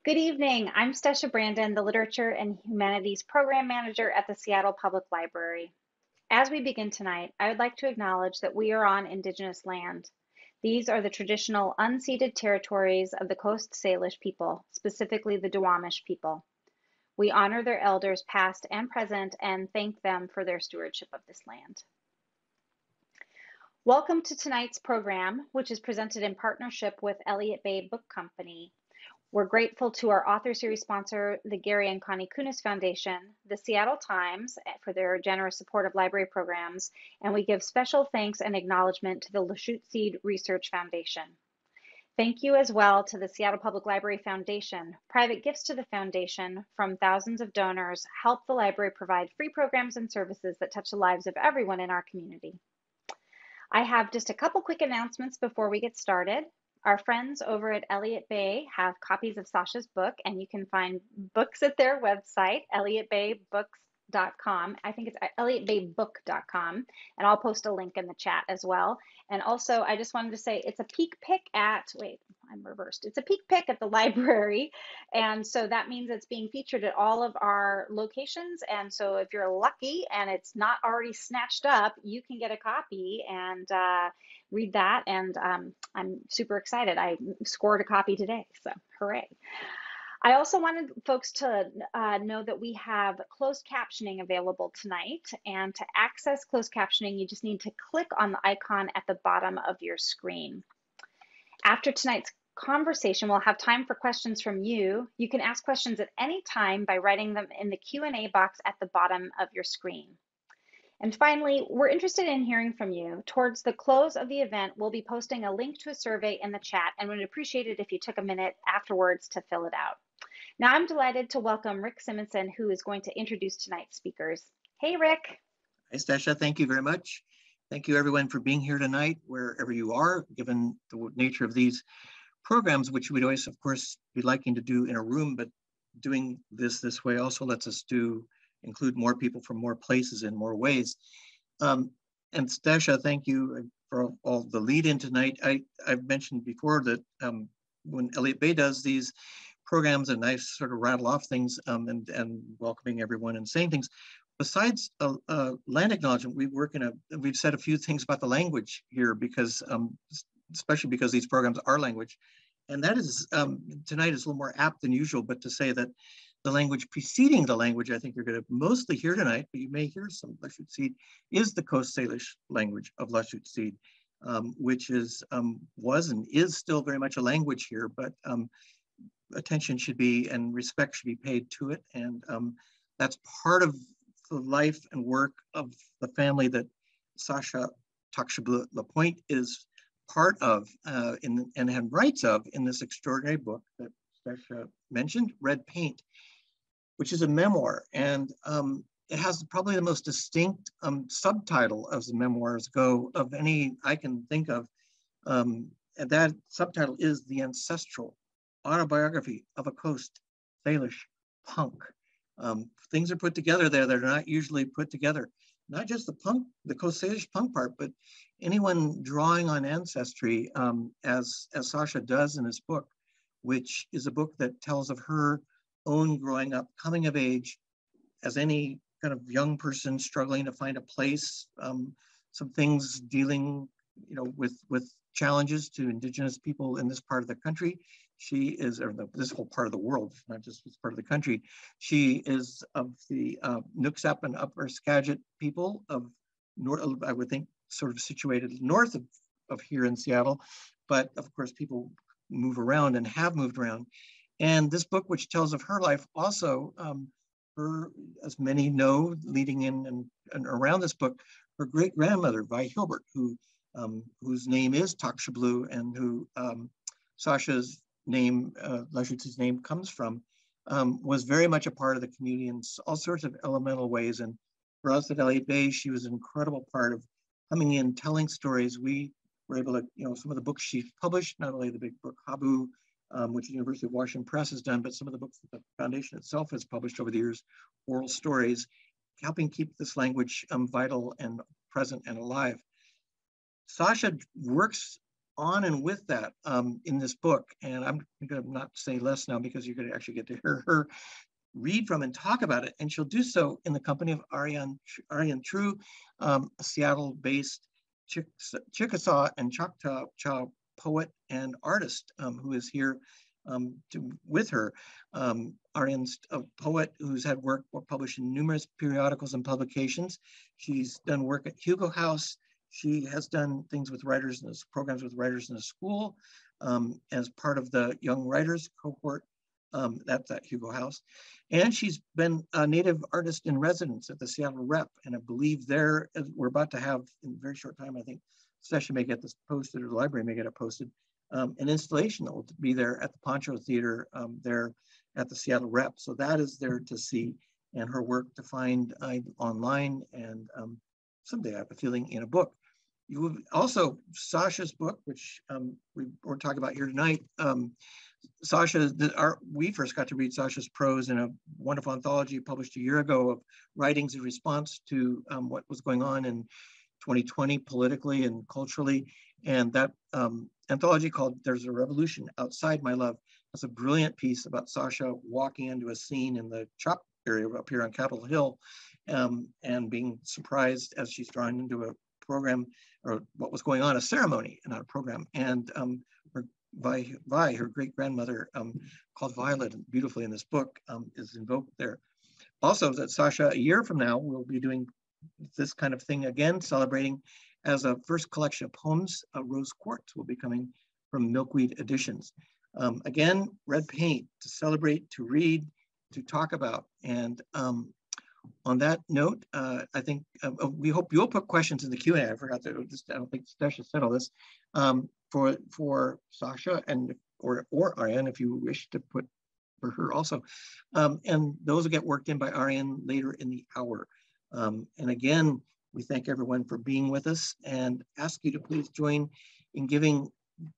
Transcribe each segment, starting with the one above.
Good evening. I'm Stesha Brandon, the Literature and Humanities Program Manager at the Seattle Public Library. As we begin tonight, I would like to acknowledge that we are on Indigenous land. These are the traditional unceded territories of the Coast Salish people, specifically the Duwamish people. We honor their elders past and present and thank them for their stewardship of this land. Welcome to tonight's program, which is presented in partnership with Elliott Bay Book Company. We're grateful to our author series sponsor, the Gary and Connie Kunis Foundation, the Seattle Times for their generous support of library programs, and we give special thanks and acknowledgement to the Lachute Seed Research Foundation. Thank you as well to the Seattle Public Library Foundation. Private gifts to the foundation from thousands of donors help the library provide free programs and services that touch the lives of everyone in our community. I have just a couple quick announcements before we get started. Our friends over at Elliott Bay have copies of Sasha's book, and you can find books at their website, elliottbaybooks.com. I think it's elliottbaybook.com, and I'll post a link in the chat as well. And also, I just wanted to say it's a peek pick at, wait, I'm reversed. It's a peek pick at the library. And so that means it's being featured at all of our locations. And so if you're lucky and it's not already snatched up, you can get a copy and read that. And I'm super excited. I scored a copy today, so hooray. I also wanted folks to know that we have closed captioning available tonight. And to access closed captioning, you just need to click on the icon at the bottom of your screen. After tonight's conversation, we'll have time for questions from you. You can ask questions at any time by writing them in the Q&A box at the bottom of your screen. And finally, we're interested in hearing from you. Towards the close of the event, we'll be posting a link to a survey in the chat and would appreciate it if you took a minute afterwards to fill it out. Now I'm delighted to welcome Rick Simonson, who is going to introduce tonight's speakers. Hey, Rick. Hi, Stasha. Thank you very much. Thank you, everyone, for being here tonight, wherever you are, given the nature of these programs, which we'd always, of course, be liking to do in a room, but doing this way also lets us include more people from more places in more ways. And Stasha, thank you for all the lead in tonight. I've mentioned before that when Elliott Bay does these programs and I sort of rattle off things and welcoming everyone and saying things, besides land acknowledgement, we've said a few things about the language here because, especially because these programs are language. And that is, tonight is a little more apt than usual, but to say that the language preceding the language I think you're going to mostly hear tonight, but you may hear some Lachute Seed, is the Coast Salish language of Lachute Seed, which was and is still very much a language here, but attention should be and respect should be paid to it. And that's part of the life and work of the family that Sasha Takshablu Lapointe is part of and writes of in this extraordinary book that Sasha mentioned, Red Paint, which is a memoir. And it has probably the most distinct subtitle as the memoirs go of any I can think of. And that subtitle is The Ancestral Autobiography of a Coast Salish Punk. Things are put together there that are not usually put together. Not just the Coast Salish punk part, but anyone drawing on ancestry, as Sasha does in his book, which is a book that tells of her own growing up, coming of age, as any kind of young person struggling to find a place, some things dealing, with challenges to Indigenous people in this part of the country. She is, this whole part of the world, not just this part of the country. She is of the Nooksack and Upper Skagit people of north, I would think, sort of situated north of here in Seattle. But of course, people move around and have moved around. And this book, which tells of her life, also, her, as many know, leading in and around this book, her great grandmother, Vi Hilbert, whose name is Takshablu and who Sasha's name, Lachute's name comes from, was very much a part of the community in all sorts of elemental ways. And for us at Elliott Bay, she was an incredible part of coming in, telling stories. We were able to, some of the books she published, not only the big book Habu, which the University of Washington Press has done, but some of the books that the foundation itself has published over the years, oral stories, helping keep this language vital and present and alive. Sasha works on and with that in this book. And I'm going to not say less now because you're going to actually get to hear her read from and talk about it. And she'll do so in the company of Ariane True, a Seattle-based Chickasaw and Choctaw poet and artist who is here with her. Ariane's a poet who's had work published in numerous periodicals and publications. She's done work at Hugo House. She has done things with writers in this, programs with writers in the school as part of the Young Writers cohort. That's at Hugo House. And she's been a native artist in residence at the Seattle Rep. And I believe there, we're about to have in a very short time, I think, session may get this posted or the library may get it posted, an installation that will be there at the Poncho Theater there at the Seattle Rep. So that is there to see, and her work to find online and someday I have a feeling in a book. You will also, Sasha's book, which we're talking about here tonight. Sasha, we first got to read Sasha's prose in a wonderful anthology published a year ago of writings in response to what was going on in 2020 politically and culturally. And that anthology called There's a Revolution Outside My Love was a brilliant piece about Sasha walking into a scene in the CHOP area up here on Capitol Hill and being surprised as she's drawn into a program or what was going on, a ceremony, not a program. And her great-grandmother called Violet, beautifully in this book, is invoked there. Also, that Sasha, a year from now, will be doing this kind of thing again, celebrating as a first collection of poems. Rose Quartz will be coming from Milkweed Editions. Again, red paint to celebrate, to read, to talk about. And on that note, I think we hope you'll put questions in the Q&A. I forgot to, I don't think Stasha said all this. For Sasha and or Ariane, if you wish to put for her also. And those will get worked in by Ariane later in the hour. And again, we thank everyone for being with us and ask you to please join in giving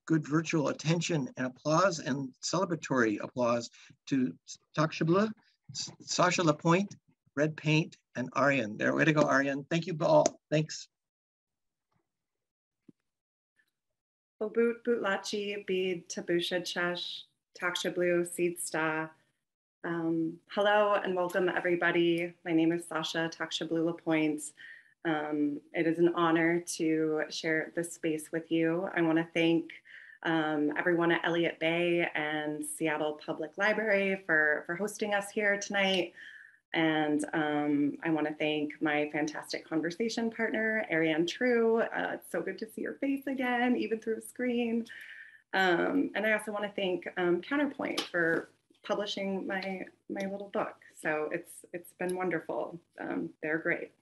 good virtual attention and applause and celebratory applause to Takshabla, Sasha Lapointe, Red Paint, and Ariane. There, way to go, Ariane. Thank you all. Thanks. Obut Butlachi Bid Tabusha Chash Takshablu Seed Sta. Hello and welcome everybody. My name is Sasha Takshablu Lapointe. It is an honor to share this space with you. I want to thank everyone at Elliott Bay and Seattle Public Library for hosting us here tonight. And I want to thank my fantastic conversation partner, Ariane True. It's so good to see your face again, even through a screen. And I also want to thank Counterpoint for publishing my little book. So it's been wonderful. They're great.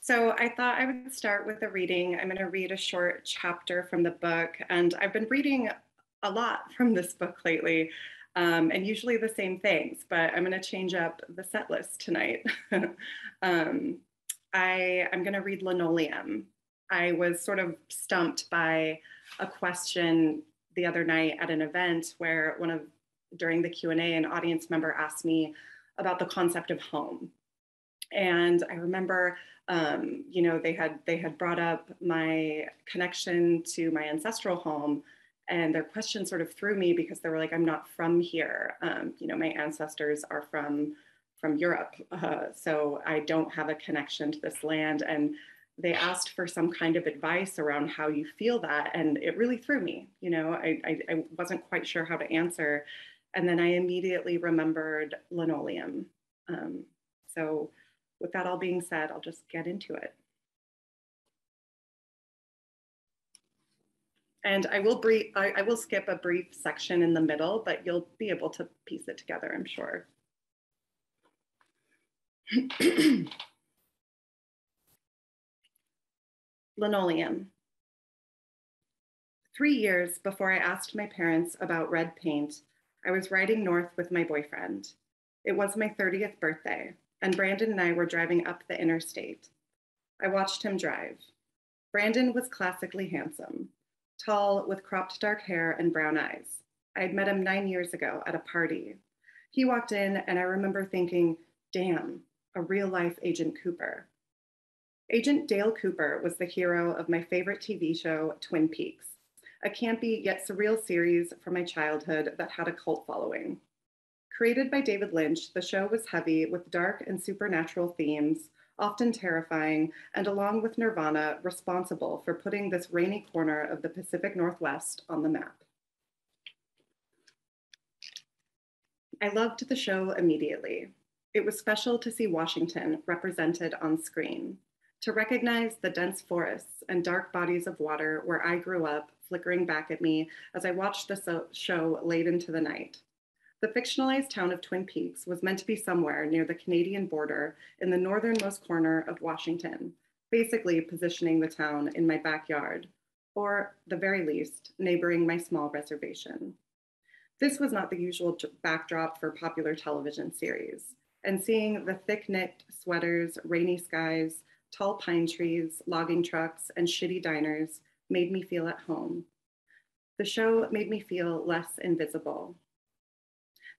So I thought I would start with a reading. I'm going to read a short chapter from the book, and I've been reading a lot from this book lately. And usually the same things, but I'm going to change up the set list tonight. I'm going to read Linoleum. I was sort of stumped by a question the other night at an event where during the Q&A, an audience member asked me about the concept of home. And I remember, they had brought up my connection to my ancestral home. And their question sort of threw me because they were like, I'm not from here. My ancestors are from Europe. So I don't have a connection to this land. And they asked for some kind of advice around how you feel that. And it really threw me. I wasn't quite sure how to answer. And then I immediately remembered Linoleum. So with that all being said, I'll just get into it. And I will skip a brief section in the middle, but you'll be able to piece it together, I'm sure. Linoleum. 3 years before I asked my parents about red paint, I was riding north with my boyfriend. It was my 30th birthday, and Brandon and I were driving up the interstate. I watched him drive. Brandon was classically handsome. Tall, with cropped dark hair and brown eyes. I had met him 9 years ago at a party. He walked in and I remember thinking, damn, a real life Agent Cooper. Agent Dale Cooper was the hero of my favorite TV show, Twin Peaks, a campy yet surreal series from my childhood that had a cult following. Created by David Lynch, the show was heavy with dark and supernatural themes, often terrifying, and along with Nirvana, responsible for putting this rainy corner of the Pacific Northwest on the map. I loved the show immediately. It was special to see Washington represented on screen, to recognize the dense forests and dark bodies of water where I grew up flickering back at me as I watched the show late into the night. The fictionalized town of Twin Peaks was meant to be somewhere near the Canadian border in the northernmost corner of Washington, basically positioning the town in my backyard, or the very least, neighboring my small reservation. This was not the usual backdrop for popular television series, and seeing the thick-knit sweaters, rainy skies, tall pine trees, logging trucks, and shitty diners made me feel at home. The show made me feel less invisible.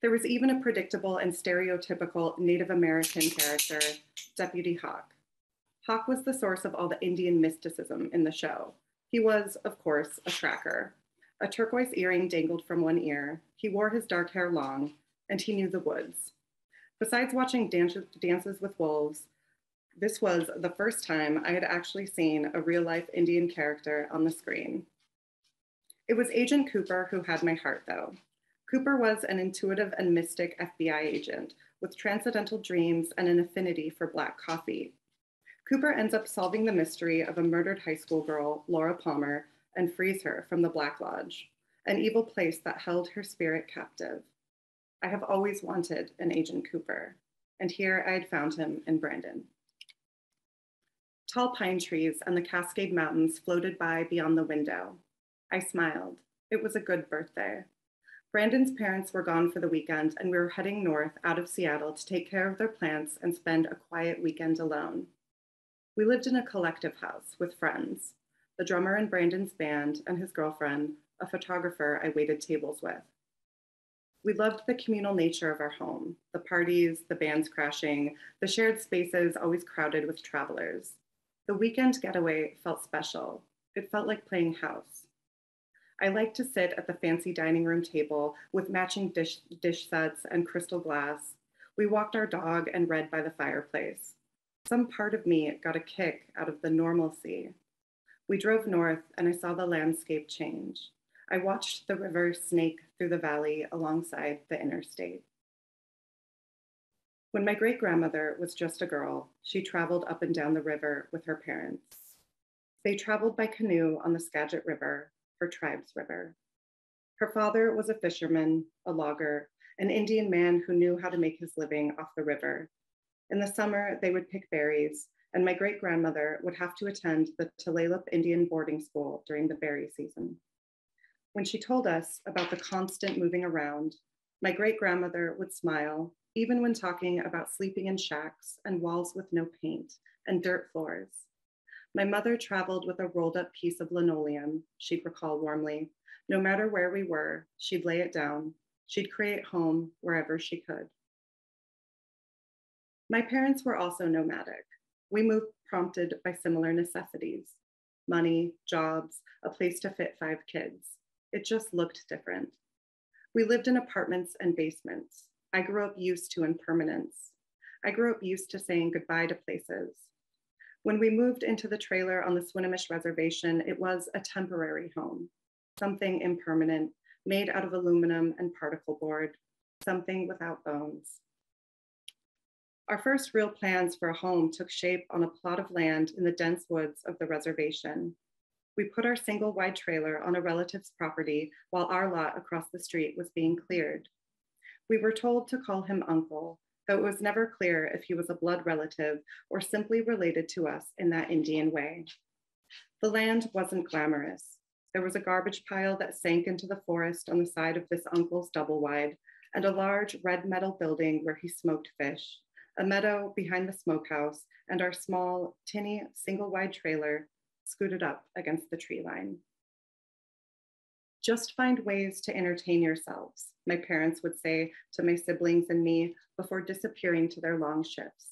There was even a predictable and stereotypical Native American character, Deputy Hawk. Hawk was the source of all the Indian mysticism in the show. He was, of course, a tracker. A turquoise earring dangled from one ear, he wore his dark hair long, and he knew the woods. Besides watching Dances with Wolves, this was the first time I had actually seen a real-life Indian character on the screen. It was Agent Cooper who had my heart, though. Cooper was an intuitive and mystic FBI agent with transcendental dreams and an affinity for Black coffee. Cooper ends up solving the mystery of a murdered high school girl, Laura Palmer, and frees her from the Black Lodge, an evil place that held her spirit captive. I have always wanted an Agent Cooper, and here I had found him in Brandon. Tall pine trees and the Cascade Mountains floated by beyond the window. I smiled. It was a good birthday. Brandon's parents were gone for the weekend, and we were heading north out of Seattle to take care of their plants and spend a quiet weekend alone. We lived in a collective house with friends, the drummer in Brandon's band and his girlfriend, a photographer I waited tables with. We loved the communal nature of our home, the parties, the bands crashing, the shared spaces always crowded with travelers. The weekend getaway felt special. It felt like playing house. I liked to sit at the fancy dining room table with matching dish sets and crystal glass. We walked our dog and read by the fireplace. Some part of me got a kick out of the normalcy. We drove north and I saw the landscape change. I watched the river snake through the valley alongside the interstate. When my great-grandmother was just a girl, she traveled up and down the river with her parents. They traveled by canoe on the Skagit River, her tribe's river. Her father was a fisherman, a logger, an Indian man who knew how to make his living off the river. In the summer, they would pick berries, and my great-grandmother would have to attend the Tulalip Indian boarding school during the berry season. When she told us about the constant moving around, my great-grandmother would smile, even when talking about sleeping in shacks and walls with no paint and dirt floors. My mother traveled with a rolled up piece of linoleum, she'd recall warmly. No matter where we were, she'd lay it down. She'd create home wherever she could. My parents were also nomadic. We moved prompted by similar necessities: money, jobs, a place to fit 5 kids. It just looked different. We lived in apartments and basements. I grew up used to impermanence. I grew up used to saying goodbye to places. When we moved into the trailer on the Swinomish Reservation, it was a temporary home, something impermanent, made out of aluminum and particle board, something without bones. Our first real plans for a home took shape on a plot of land in the dense woods of the reservation. We put our single wide trailer on a relative's property while our lot across the street was being cleared. We were told to call him Uncle, though it was never clear if he was a blood relative or simply related to us in that Indian way. The land wasn't glamorous. There was a garbage pile that sank into the forest on the side of this uncle's double wide, and a large red metal building where he smoked fish, a meadow behind the smokehouse, and our small, tinny, single wide trailer scooted up against the tree line. Just find ways to entertain yourselves, my parents would say to my siblings and me before disappearing to their long shifts.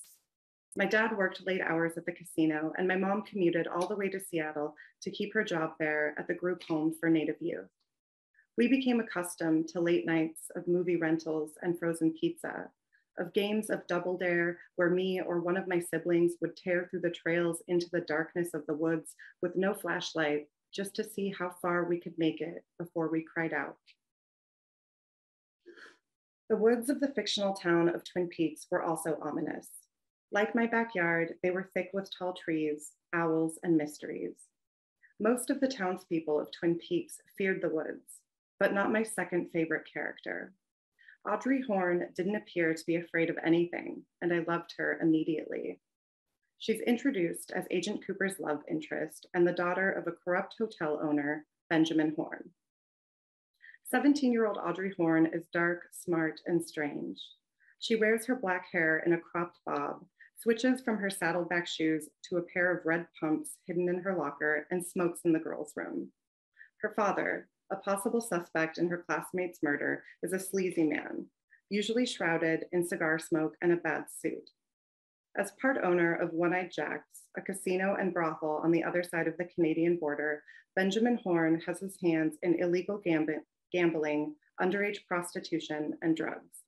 My dad worked late hours at the casino, and my mom commuted all the way to Seattle to keep her job there at the group home for Native youth. We became accustomed to late nights of movie rentals and frozen pizza, of games of Double Dare, where me or one of my siblings would tear through the trails into the darkness of the woods with no flashlight, just to see how far we could make it before we cried out. The woods of the fictional town of Twin Peaks were also ominous. Like my backyard, they were thick with tall trees, owls, and mysteries. Most of the townspeople of Twin Peaks feared the woods, but not my second favorite character. Audrey Horne didn't appear to be afraid of anything, and I loved her immediately. She's introduced as Agent Cooper's love interest and the daughter of a corrupt hotel owner, Benjamin Horne. 17-year-old Audrey Horne is dark, smart, and strange. She wears her black hair in a cropped bob, switches from her saddleback shoes to a pair of red pumps hidden in her locker, and smokes in the girls' room. Her father, a possible suspect in her classmate's murder, is a sleazy man, usually shrouded in cigar smoke and a bad suit. As part owner of One-Eyed Jack's, a casino and brothel on the other side of the Canadian border, Benjamin Horne has his hands in illegal gambling, underage prostitution, and drugs.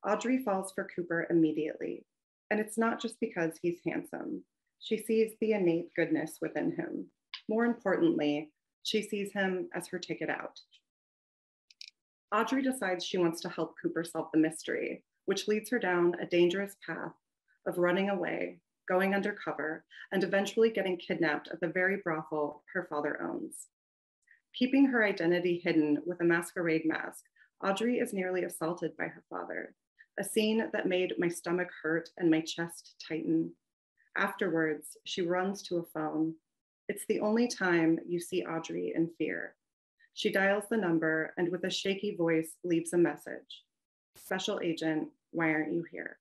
Audrey falls for Cooper immediately, and it's not just because he's handsome. She sees the innate goodness within him. More importantly, she sees him as her ticket out. Audrey decides she wants to help Cooper solve the mystery, which leads her down a dangerous path of running away, going undercover, and eventually getting kidnapped at the very brothel her father owns. Keeping her identity hidden with a masquerade mask, Audrey is nearly assaulted by her father, a scene that made my stomach hurt and my chest tighten. Afterwards, she runs to a phone. It's the only time you see Audrey in fear. She dials the number and with a shaky voice leaves a message. Special Agent, why aren't you here?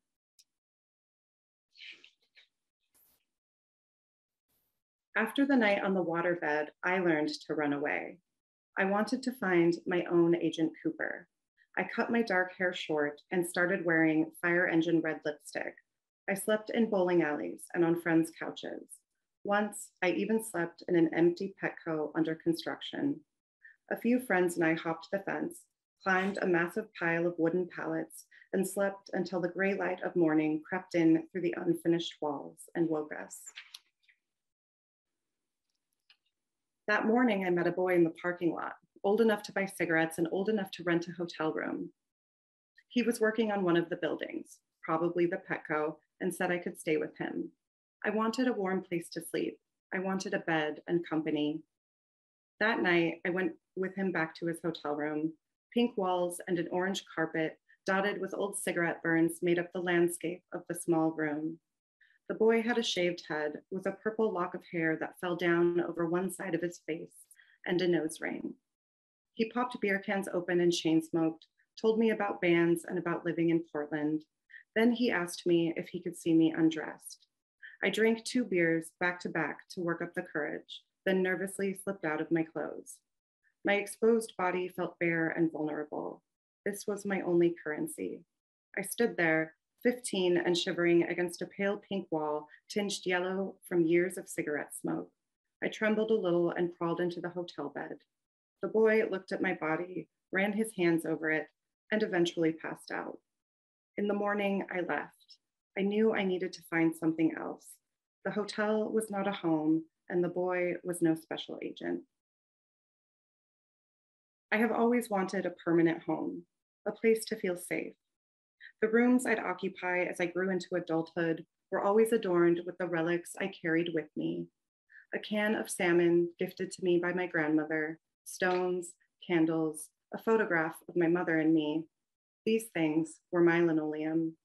After the night on the waterbed, I learned to run away. I wanted to find my own Agent Cooper. I cut my dark hair short and started wearing fire engine red lipstick. I slept in bowling alleys and on friends' couches. Once, I even slept in an empty Petco under construction. A few friends and I hopped the fence, climbed a massive pile of wooden pallets, and slept until the gray light of morning crept in through the unfinished walls and woke us. That morning, I met a boy in the parking lot, old enough to buy cigarettes and old enough to rent a hotel room. He was working on one of the buildings, probably the Petco, and said I could stay with him. I wanted a warm place to sleep. I wanted a bed and company. That night, I went with him back to his hotel room. Pink walls and an orange carpet dotted with old cigarette burns made up the landscape of the small room. The boy had a shaved head with a purple lock of hair that fell down over one side of his face and a nose ring. He popped beer cans open and chain smoked, told me about bands and about living in Portland. Then he asked me if he could see me undressed. I drank 2 beers back to back to work up the courage, then nervously slipped out of my clothes. My exposed body felt bare and vulnerable. This was my only currency. I stood there, 15 and shivering against a pale pink wall tinged yellow from years of cigarette smoke. I trembled a little and crawled into the hotel bed. The boy looked at my body, ran his hands over it, and eventually passed out. In the morning, I left. I knew I needed to find something else. The hotel was not a home, and the boy was no special agent. I have always wanted a permanent home, a place to feel safe. The rooms I'd occupy as I grew into adulthood were always adorned with the relics I carried with me. A can of salmon gifted to me by my grandmother, stones, candles, a photograph of my mother and me. These things were my linoleum.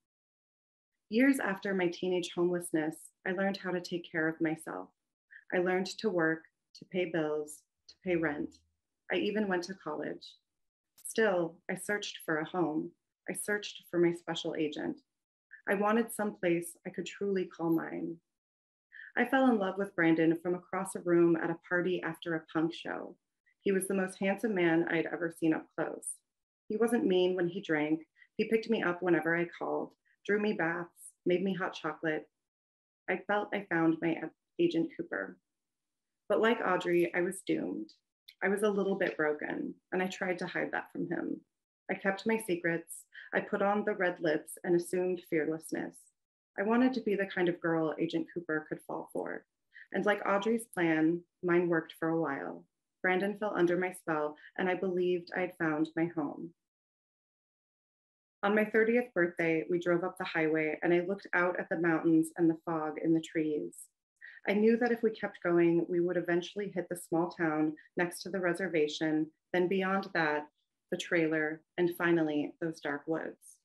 Years after my teenage homelessness, I learned how to take care of myself. I learned to work, to pay bills, to pay rent. I even went to college. Still, I searched for a home. I searched for my special agent. I wanted some place I could truly call mine. I fell in love with Brandon from across a room at a party after a punk show. He was the most handsome man I had ever seen up close. He wasn't mean when he drank. He picked me up whenever I called, drew me baths, made me hot chocolate, I felt I found my Agent Cooper. But like Audrey, I was doomed. I was a little bit broken, and I tried to hide that from him. I kept my secrets. I put on the red lips and assumed fearlessness. I wanted to be the kind of girl Agent Cooper could fall for. And like Audrey's plan, mine worked for a while. Brandon fell under my spell, and I believed I'd found my home. On my 30th birthday, we drove up the highway, and I looked out at the mountains and the fog in the trees. I knew that if we kept going, we would eventually hit the small town next to the reservation, then beyond that, the trailer, and finally, those dark woods.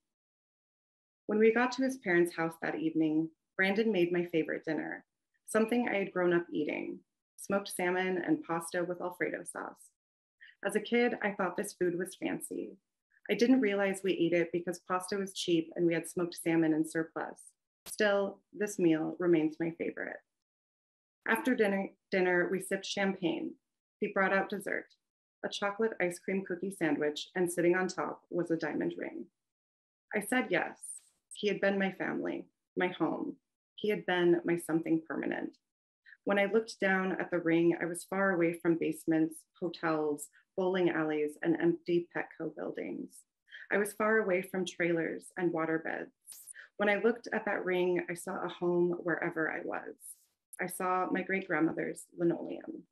When we got to his parents' house that evening, Brandon made my favorite dinner, something I had grown up eating, smoked salmon and pasta with Alfredo sauce. As a kid, I thought this food was fancy. I didn't realize we ate it because pasta was cheap and we had smoked salmon in surplus. Still, this meal remains my favorite. After dinner, we sipped champagne. He brought out dessert, a chocolate ice cream cookie sandwich, and sitting on top was a diamond ring. I said yes. He had been my family, my home. He had been my something permanent. When I looked down at the ring, I was far away from basements, hotels, bowling alleys, and empty Petco buildings. I was far away from trailers and waterbeds. When I looked at that ring, I saw a home wherever I was. I saw my great-grandmother's linoleum.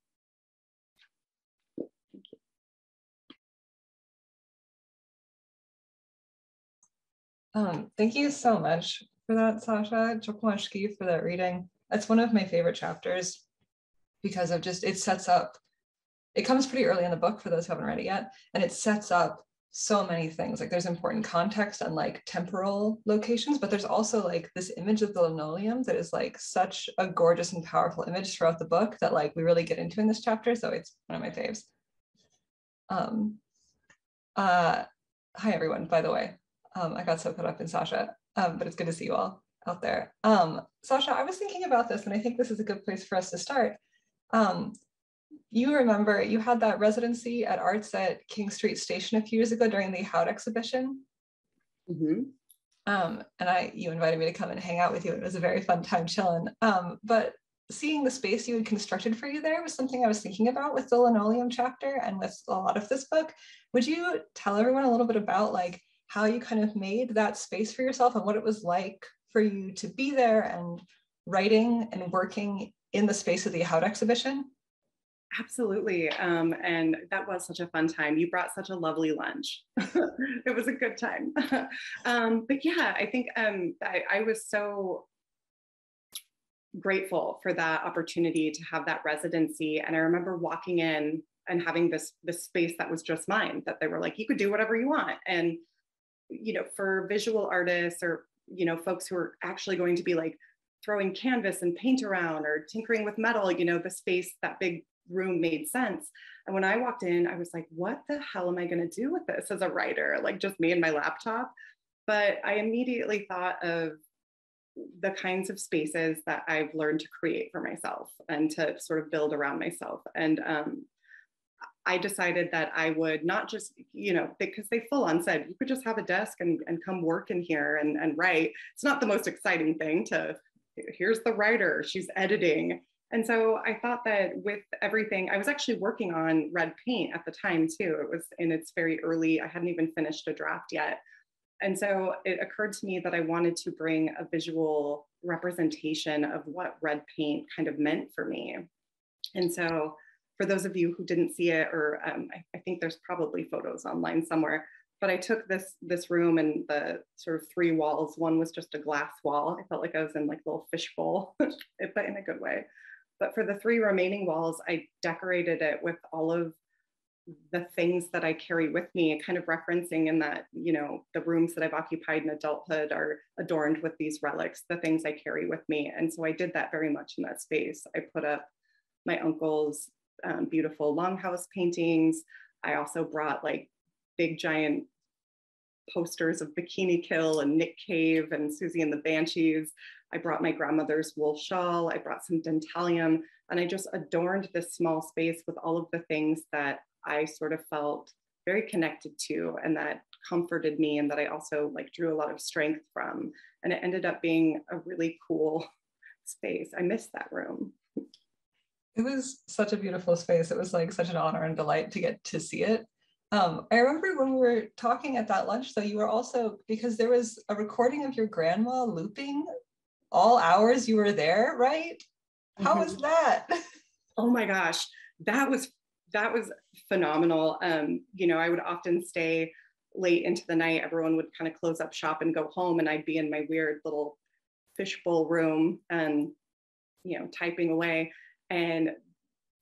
Thank you. Thank you so much for that, Sasha Chokmashki, for that reading. That's one of my favorite chapters because of just, it sets up, it comes pretty early in the book for those who haven't read it yet, and it sets up so many things. Like there's important context and like temporal locations, but there's also like this image of the linoleum that is like such a gorgeous and powerful image throughout the book that like we really get into in this chapter. So it's one of my faves. Hi everyone, by the way. I got so caught up in Sasha, but it's good to see you all out there. Sasha, I was thinking about this, and I think this is a good place for us to start. You remember you had that residency at Arts at King Street Station a few years ago during the Hout exhibition. Mm-hmm. And you invited me to come and hang out with you. It was a very fun time chilling. But seeing the space you had constructed for you there was something I was thinking about with the linoleum chapter and with a lot of this book. Would you tell everyone a little bit about like how you kind of made that space for yourself and what it was like for you to be there and writing and working in the space of the Hout exhibition? Absolutely. And that was such a fun time. You brought such a lovely lunch. It was a good time. But yeah, I think I was so grateful for that opportunity to have that residency. And I remember walking in and having this space that was just mine, that they were like, you could do whatever you want. And, you know, for visual artists or, you know, folks who are actually going to be like throwing canvas and paint around or tinkering with metal, you know, the space, that big room made sense. And when I walked in, I was like, what the hell am I going to do with this as a writer? Like just me and my laptop. But I immediately thought of the kinds of spaces that I've learned to create for myself and to sort of build around myself. And I decided that I would not just, you know, because they full on said, you could just have a desk and come work in here and write. It's not the most exciting thing to, here's the writer, she's editing. And so I thought that with everything, I was actually working on red paint at the time too. It was in its very early, I hadn't even finished a draft yet. And so it occurred to me that I wanted to bring a visual representation of what red paint kind of meant for me. And so for those of you who didn't see it, or I think there's probably photos online somewhere, but I took this room and the sort of three walls. One was just a glass wall. I felt like I was in like a little fishbowl, but in a good way. But for the three remaining walls, I decorated it with all of the things that I carry with me, kind of referencing in that, you know, the rooms that I've occupied in adulthood are adorned with these relics, the things I carry with me. And so I did that very much in that space. I put up my uncle's beautiful longhouse paintings. I also brought like big giant posters of Bikini Kill and Nick Cave and Susie and the Banshees. I brought my grandmother's wool shawl. I brought some dentalium, and I just adorned this small space with all of the things that I sort of felt very connected to and that comforted me and that I also like drew a lot of strength from. And it ended up being a really cool space. I miss that room. It was such a beautiful space. It was like such an honor and delight to get to see it. I remember when we were talking at that lunch, though, you were also, because there was a recording of your grandma looping all hours you were there, right? How was that? Oh my gosh, that was phenomenal. You know, I would often stay late into the night. Everyone would kind of close up shop and go home, and I'd be in my weird little fishbowl room and, you know, typing away. And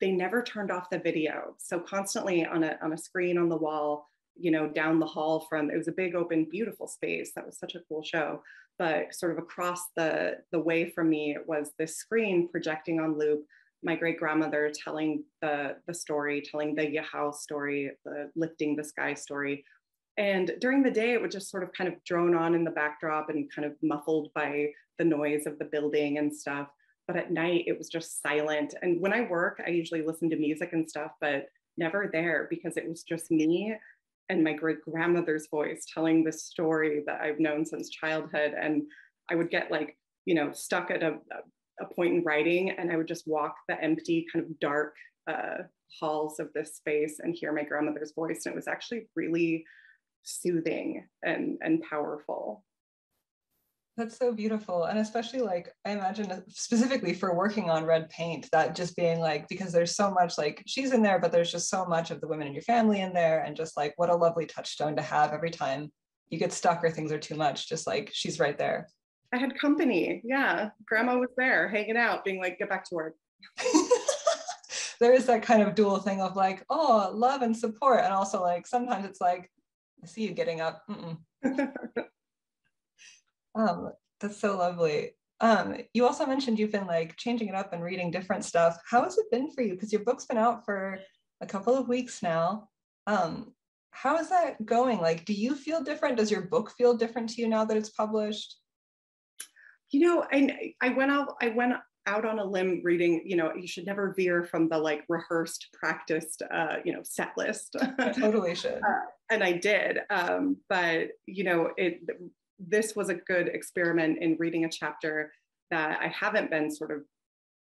they never turned off the video. So constantly on a screen on the wall, you know, down the hall from, it was a big open, beautiful space. That was such a cool show. But sort of across the way from me was this screen projecting on loop my great grandmother telling the story, telling the Yahoo story, the lifting the sky story. And during the day, it would just sort of kind of drone on in the backdrop and kind of muffled by the noise of the building and stuff. But at night, it was just silent. And when I work, I usually listen to music and stuff, but never there, because it was just me and my great grandmother's voice telling this story that I've known since childhood. And I would get like, you know, stuck at a point in writing, and I would just walk the empty kind of dark halls of this space and hear my grandmother's voice. And it was actually really soothing and powerful. That's so beautiful. And especially like, I imagine specifically for working on red paint, that just being like, because there's so much, like she's in there, but there's just so much of the women in your family in there. And just like, what a lovely touchstone to have every time you get stuck or things are too much, just like she's right there. I had company. Yeah. Grandma was there hanging out, being like, get back to work. There is that kind of dual thing of like, oh, love and support. And also like, sometimes it's like, I see you getting up. That's so lovely. You also mentioned you've been like changing it up and reading different stuff. How has it been for you? Because your book's been out for a couple of weeks now. How is that going? Like, do you feel different? Does your book feel different to you now that it's published? You know, I went out on a limb reading, you know, you should never veer from the like rehearsed, practiced, you know, set list. You totally should. And I did. But, you know, this was a good experiment in reading a chapter that I haven't been sort of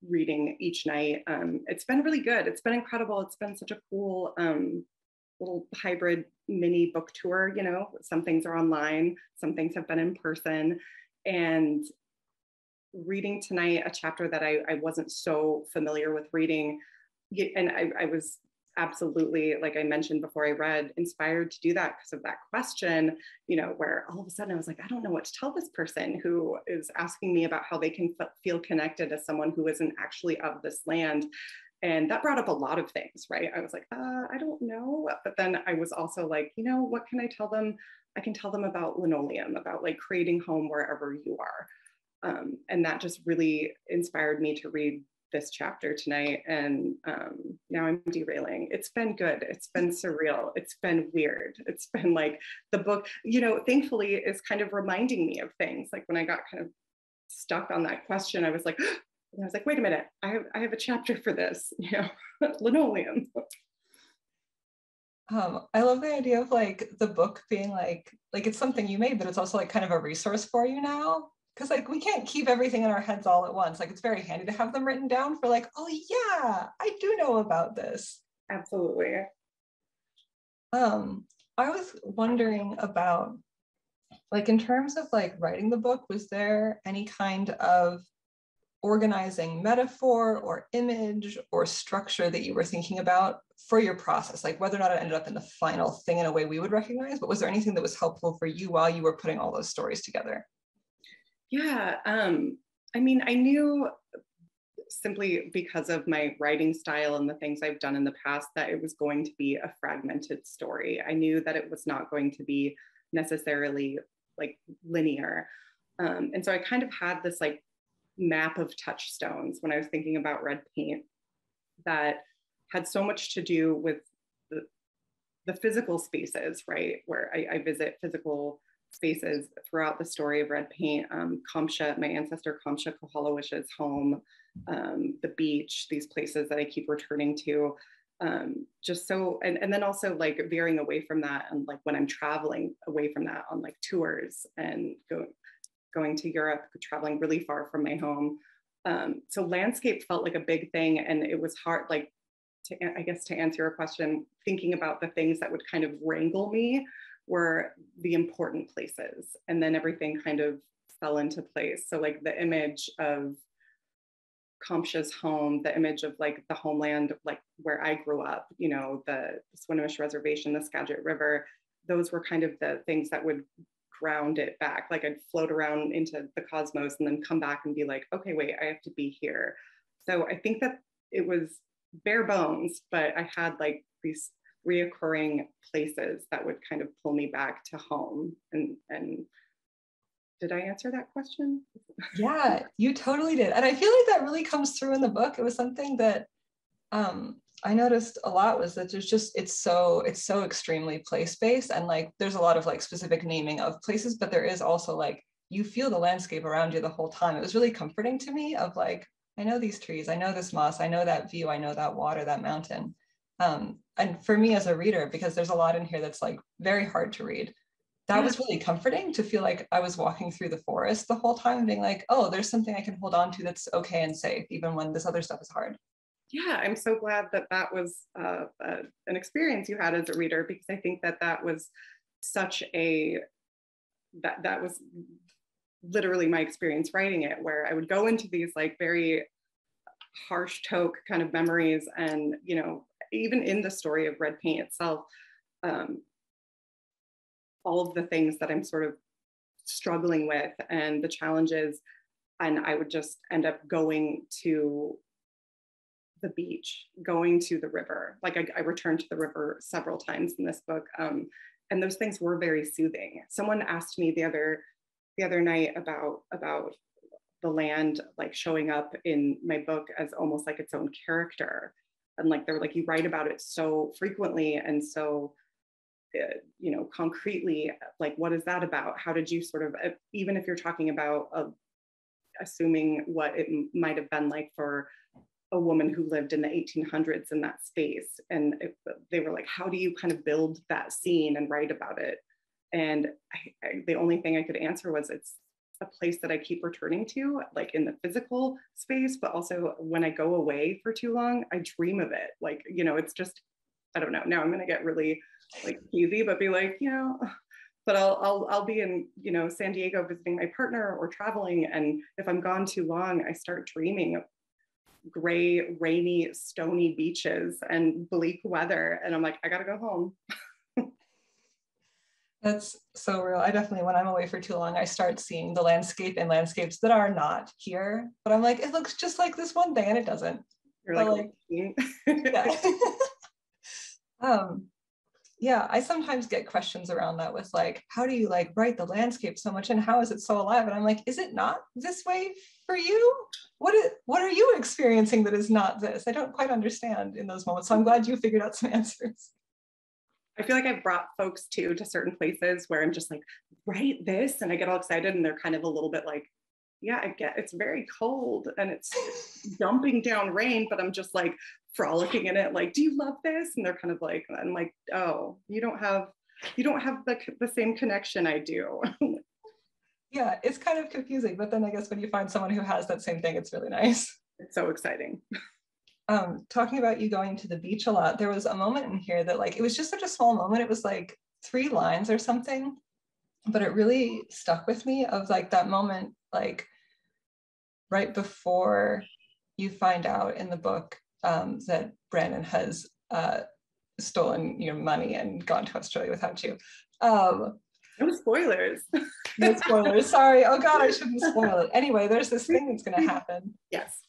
reading each night. It's been really good. It's been incredible. It's been such a cool little hybrid mini book tour. You know, some things are online, some things have been in person. And reading tonight a chapter that I wasn't so familiar with reading, and I was absolutely, like I mentioned before I read, inspired to do that because of that question, you know, where all of a sudden I was like, I don't know what to tell this person who is asking me about how they can feel connected as someone who isn't actually of this land. And that brought up a lot of things, right? I was like, I don't know. But then I was also like, you know, what can I tell them? I can tell them about linoleum, about like creating home wherever you are. And that just really inspired me to read this chapter tonight. And now I'm derailing. It's been good. It's been surreal. It's been weird. It's been like the book, you know, thankfully is kind of reminding me of things. Like when I got kind of stuck on that question, I was like, wait a minute, I have a chapter for this, you know, linoleum. I love the idea of like the book being like it's something you made, but it's also like kind of a resource for you now. Because like we can't keep everything in our heads all at once. Like it's very handy to have them written down for like, oh yeah, I do know about this. Absolutely. I was wondering about, like in terms of like writing the book, was there any kind of organizing metaphor or image or structure that you were thinking about for your process? Like whether or not it ended up in the final thing in a way we would recognize, but was there anything that was helpful for you while you were putting all those stories together? Yeah, I mean, I knew simply because of my writing style and the things I've done in the past that it was going to be a fragmented story. I knew that it was not going to be necessarily like linear. And so I kind of had this like map of touchstones when I was thinking about red paint that had so much to do with the physical spaces, right? Where I visit physical spaces throughout the story of red paint. Kamsha, my ancestor Kamsha Kohalowish's home, the beach, these places that I keep returning to. Just so, and then also like veering away from that, and like when I'm traveling away from that on like tours and going to Europe, traveling really far from my home, So landscape felt like a big thing, and it was hard, like, I guess to answer your question, thinking about the things that would kind of wrangle me were the important places, and then everything kind of fell into place. So like the image of Kamsha's home, the image of like the homeland, like where I grew up, you know, the Swinomish Reservation, the Skagit River, those were kind of the things that would ground it back. Like I'd float around into the cosmos and then come back and be like, okay, wait, I have to be here. So I think that it was bare bones, but I had like these reoccurring places that would kind of pull me back to home. And did I answer that question? Yeah, you totally did. And I feel like that really comes through in the book. It was something that I noticed a lot, was that there's just, it's so extremely place-based, and like there's a lot of like specific naming of places, but there is also like, you feel the landscape around you the whole time. It was really comforting to me of like, I know these trees, I know this moss, I know that view, I know that water, that mountain. And for me as a reader, because there's a lot in here that's like very hard to read, that was really comforting to feel like I was walking through the forest the whole time, being like, oh, there's something I can hold on to that's okay and safe, even when this other stuff is hard. Yeah, I'm so glad that that was an experience you had as a reader, because I think that that was such a, that was literally my experience writing it, where I would go into these like very harsh toke kind of memories. And, you know, even in the story of Red Paint itself, all of the things that I'm sort of struggling with and the challenges, and I would just end up going to the beach, going to the river. Like I returned to the river several times in this book, and those things were very soothing. Someone asked me the other night about the land like showing up in my book as almost like its own character, and like they were like, you write about it so frequently and so you know, concretely, like what is that about? How did you sort of, even if you're talking about assuming what it might have been like for a woman who lived in the 1800s in that space, and they were like, how do you kind of build that scene and write about it? And the only thing I could answer was, it's a place that I keep returning to, like in the physical space, but also when I go away for too long, I dream of it. Like, you know, it's just, I don't know, now I'm going to get really like cheesy, but be like, you know, but I'll be in, you know, San Diego visiting my partner or traveling, and if I'm gone too long, I start dreaming of gray, rainy, stony beaches and bleak weather, and I'm like, I gotta go home. That's so real. I definitely, when I'm away for too long, I start seeing the landscape and landscapes that are not here, but I'm like, it looks just like this one thing, and it doesn't. You're but like yeah. Yeah, I sometimes get questions around that with like, how do you like write the landscape so much, and how is it so alive? And I'm like, is it not this way for you? What are you experiencing that is not this? I don't quite understand in those moments. So I'm glad you figured out some answers. I feel like I've brought folks too to certain places where I'm just like, write this, and I get all excited, and they're kind of a little bit like, yeah, I get it's very cold and it's dumping down rain, but I'm just like frolicking in it, like, do you love this? And they're kind of like, I'm like, oh, you don't have the same connection I do. Yeah, it's kind of confusing, but then I guess when you find someone who has that same thing, it's really nice. It's so exciting. Talking about you going to the beach a lot, there was a moment in here that like, it was just such a small moment. It was like 3 lines or something, but it really stuck with me, of like that moment, like right before you find out in the book that Brandon has stolen your money and gone to Australia without you. No spoilers. No spoilers, sorry. Oh God, I shouldn't spoil it. Anyway, there's this thing that's gonna happen. Yes.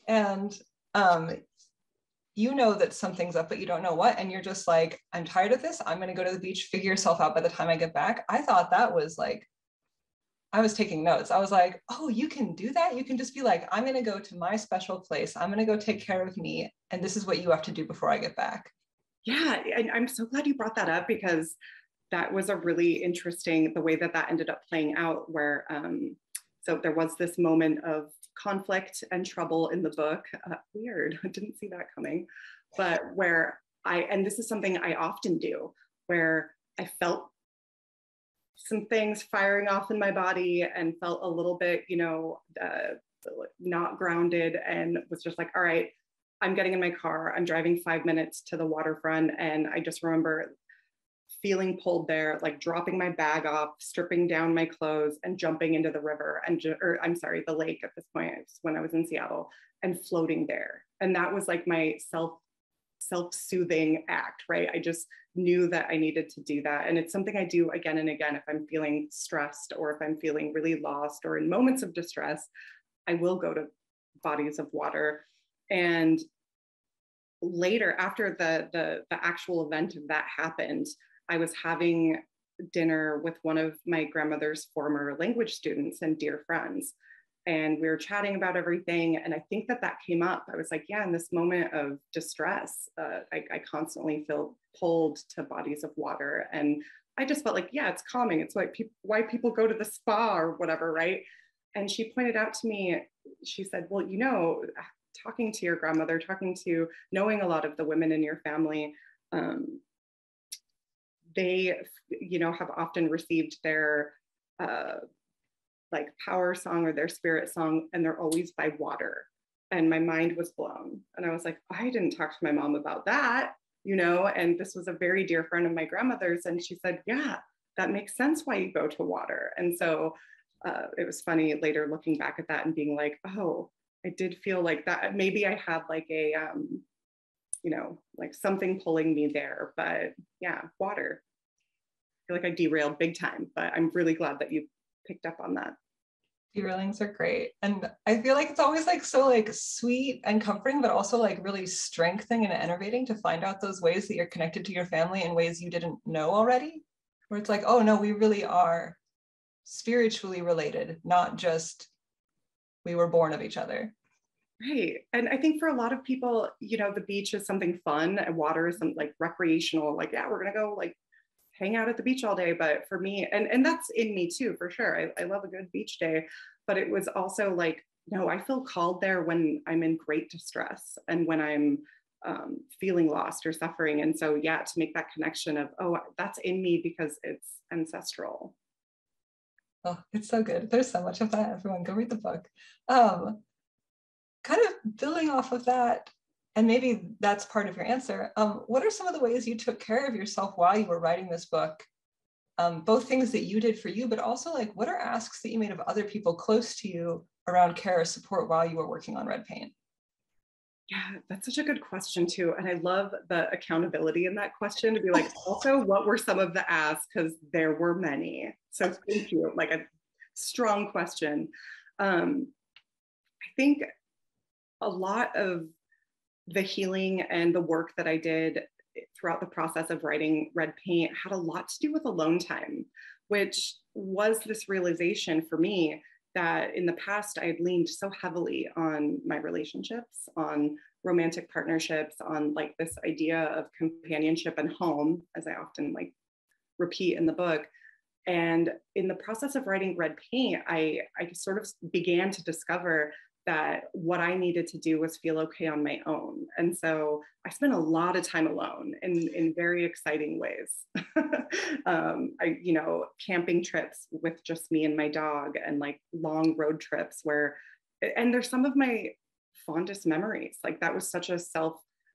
And you know that something's up, but you don't know what, and you're just like, I'm tired of this, I'm gonna go to the beach, figure yourself out by the time I get back. I thought that was like, I was taking notes. I was like, oh, you can do that? You can just be like, I'm gonna go to my special place, I'm gonna go take care of me, and this is what you have to do before I get back. Yeah, and I'm so glad you brought that up, because that was a really interesting, the way that that ended up playing out, where so there was this moment of conflict and trouble in the book. Weird, I didn't see that coming. But where and this is something I often do, where I felt some things firing off in my body and felt a little bit, you know, not grounded, and was just like, all right, I'm getting in my car, I'm driving 5 minutes to the waterfront. And I just remember feeling pulled there, like dropping my bag off, stripping down my clothes and jumping into the river or I'm sorry, the lake at this point, when I was in Seattle, and floating there. And that was like my self-soothing act, right? I just knew that I needed to do that. And it's something I do again and again. If I'm feeling stressed or if I'm feeling really lost or in moments of distress, I will go to bodies of water. And later, after the actual event of that happened, I was having dinner with one of my grandmother's former language students and dear friends. And we were chatting about everything. And I think that came up. I was like, yeah, in this moment of distress, I constantly feel pulled to bodies of water. And I just felt like, yeah, it's calming. It's why people go to the spa or whatever, right? And she pointed out to me, she said, well, talking to your grandmother, knowing a lot of the women in your family, they, have often received their like power song or their spirit song, and they're always by water. And my mind was blown. And I was like, I didn't talk to my mom about that, and this was a very dear friend of my grandmother's. And she said, yeah, that makes sense why you go to water. And so it was funny later looking back at that and being like, oh, I did feel like that. Maybe I had like a, like something pulling me there, but yeah, water. I feel like I derailed big time, but I'm really glad that you picked up on that. Derailings are great. And I feel like it's always like so like sweet and comforting, but also like really strengthening and enervating to find out those ways that you're connected to your family in ways you didn't know already, where it's like, oh no, we really are spiritually related, not just we were born of each other. Right. And I think for a lot of people, the beach is something fun and water is something like recreational, like, yeah, we're going to go like hang out at the beach all day. But for me, and that's in me too, for sure. I love a good beach day, but it was also like, no, I feel called there when I'm in great distress and when I'm feeling lost or suffering. And so, yeah, to make that connection of, oh, that's in me because it's ancestral. Oh, it's so good. There's so much of that. Everyone go read the book. Kind of building off of that, and maybe that's part of your answer. What are some of the ways you took care of yourself while you were writing this book? Both things that you did for you, but also like what are asks that you made of other people close to you around care or support while you were working on Red Paint? Yeah, that's such a good question too. And I love the accountability in that question to be like, also, what were some of the asks? Because there were many. So thank you. Like a strong question. I think a lot of the healing and the work that I did throughout the process of writing Red Paint had a lot to do with alone time, which was this realization for me that in the past I had leaned so heavily on my relationships, on romantic partnerships, on like this idea of companionship and home, as I often like repeat in the book. And in the process of writing Red Paint, I sort of began to discover that what I needed to do was feel okay on my own. And so I spent a lot of time alone in very exciting ways. Camping trips with just me and my dog, and like long road trips and they're some of my fondest memories. Like that was such a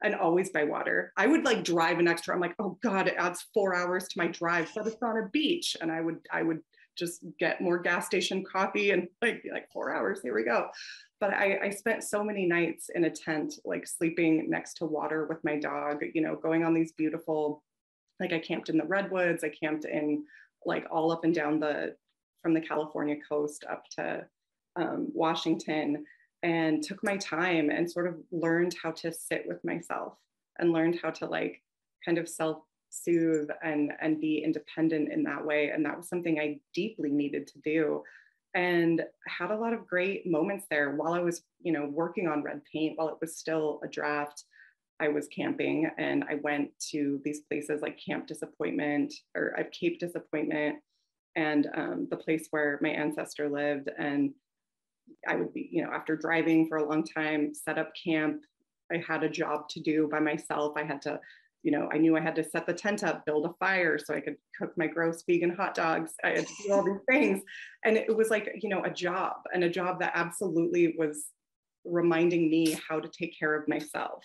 and always by water. I would like drive an extra, I'm like, oh God, it adds 4 hours to my drive, but it's on a beach. And I would just get more gas station coffee and like 4 hours, here we go. But I spent so many nights in a tent, like sleeping next to water with my dog, going on these beautiful, like I camped in the redwoods, I camped in like all up and down from the California coast up to Washington, and took my time and sort of learned how to sit with myself and learned how to like kind of self-soothe and be independent in that way. And that was something I deeply needed to do. And had a lot of great moments there while I was, working on Red Paint, while it was still a draft. I was camping and I went to these places like Cape Disappointment, and the place where my ancestor lived. And I would be, after driving for a long time, set up camp. I had a job to do by myself. I had to you know, I knew I had to set the tent up, build a fire so I could cook my gross vegan hot dogs. I had to do all these things. And it was like, you know, a job that absolutely was reminding me how to take care of myself.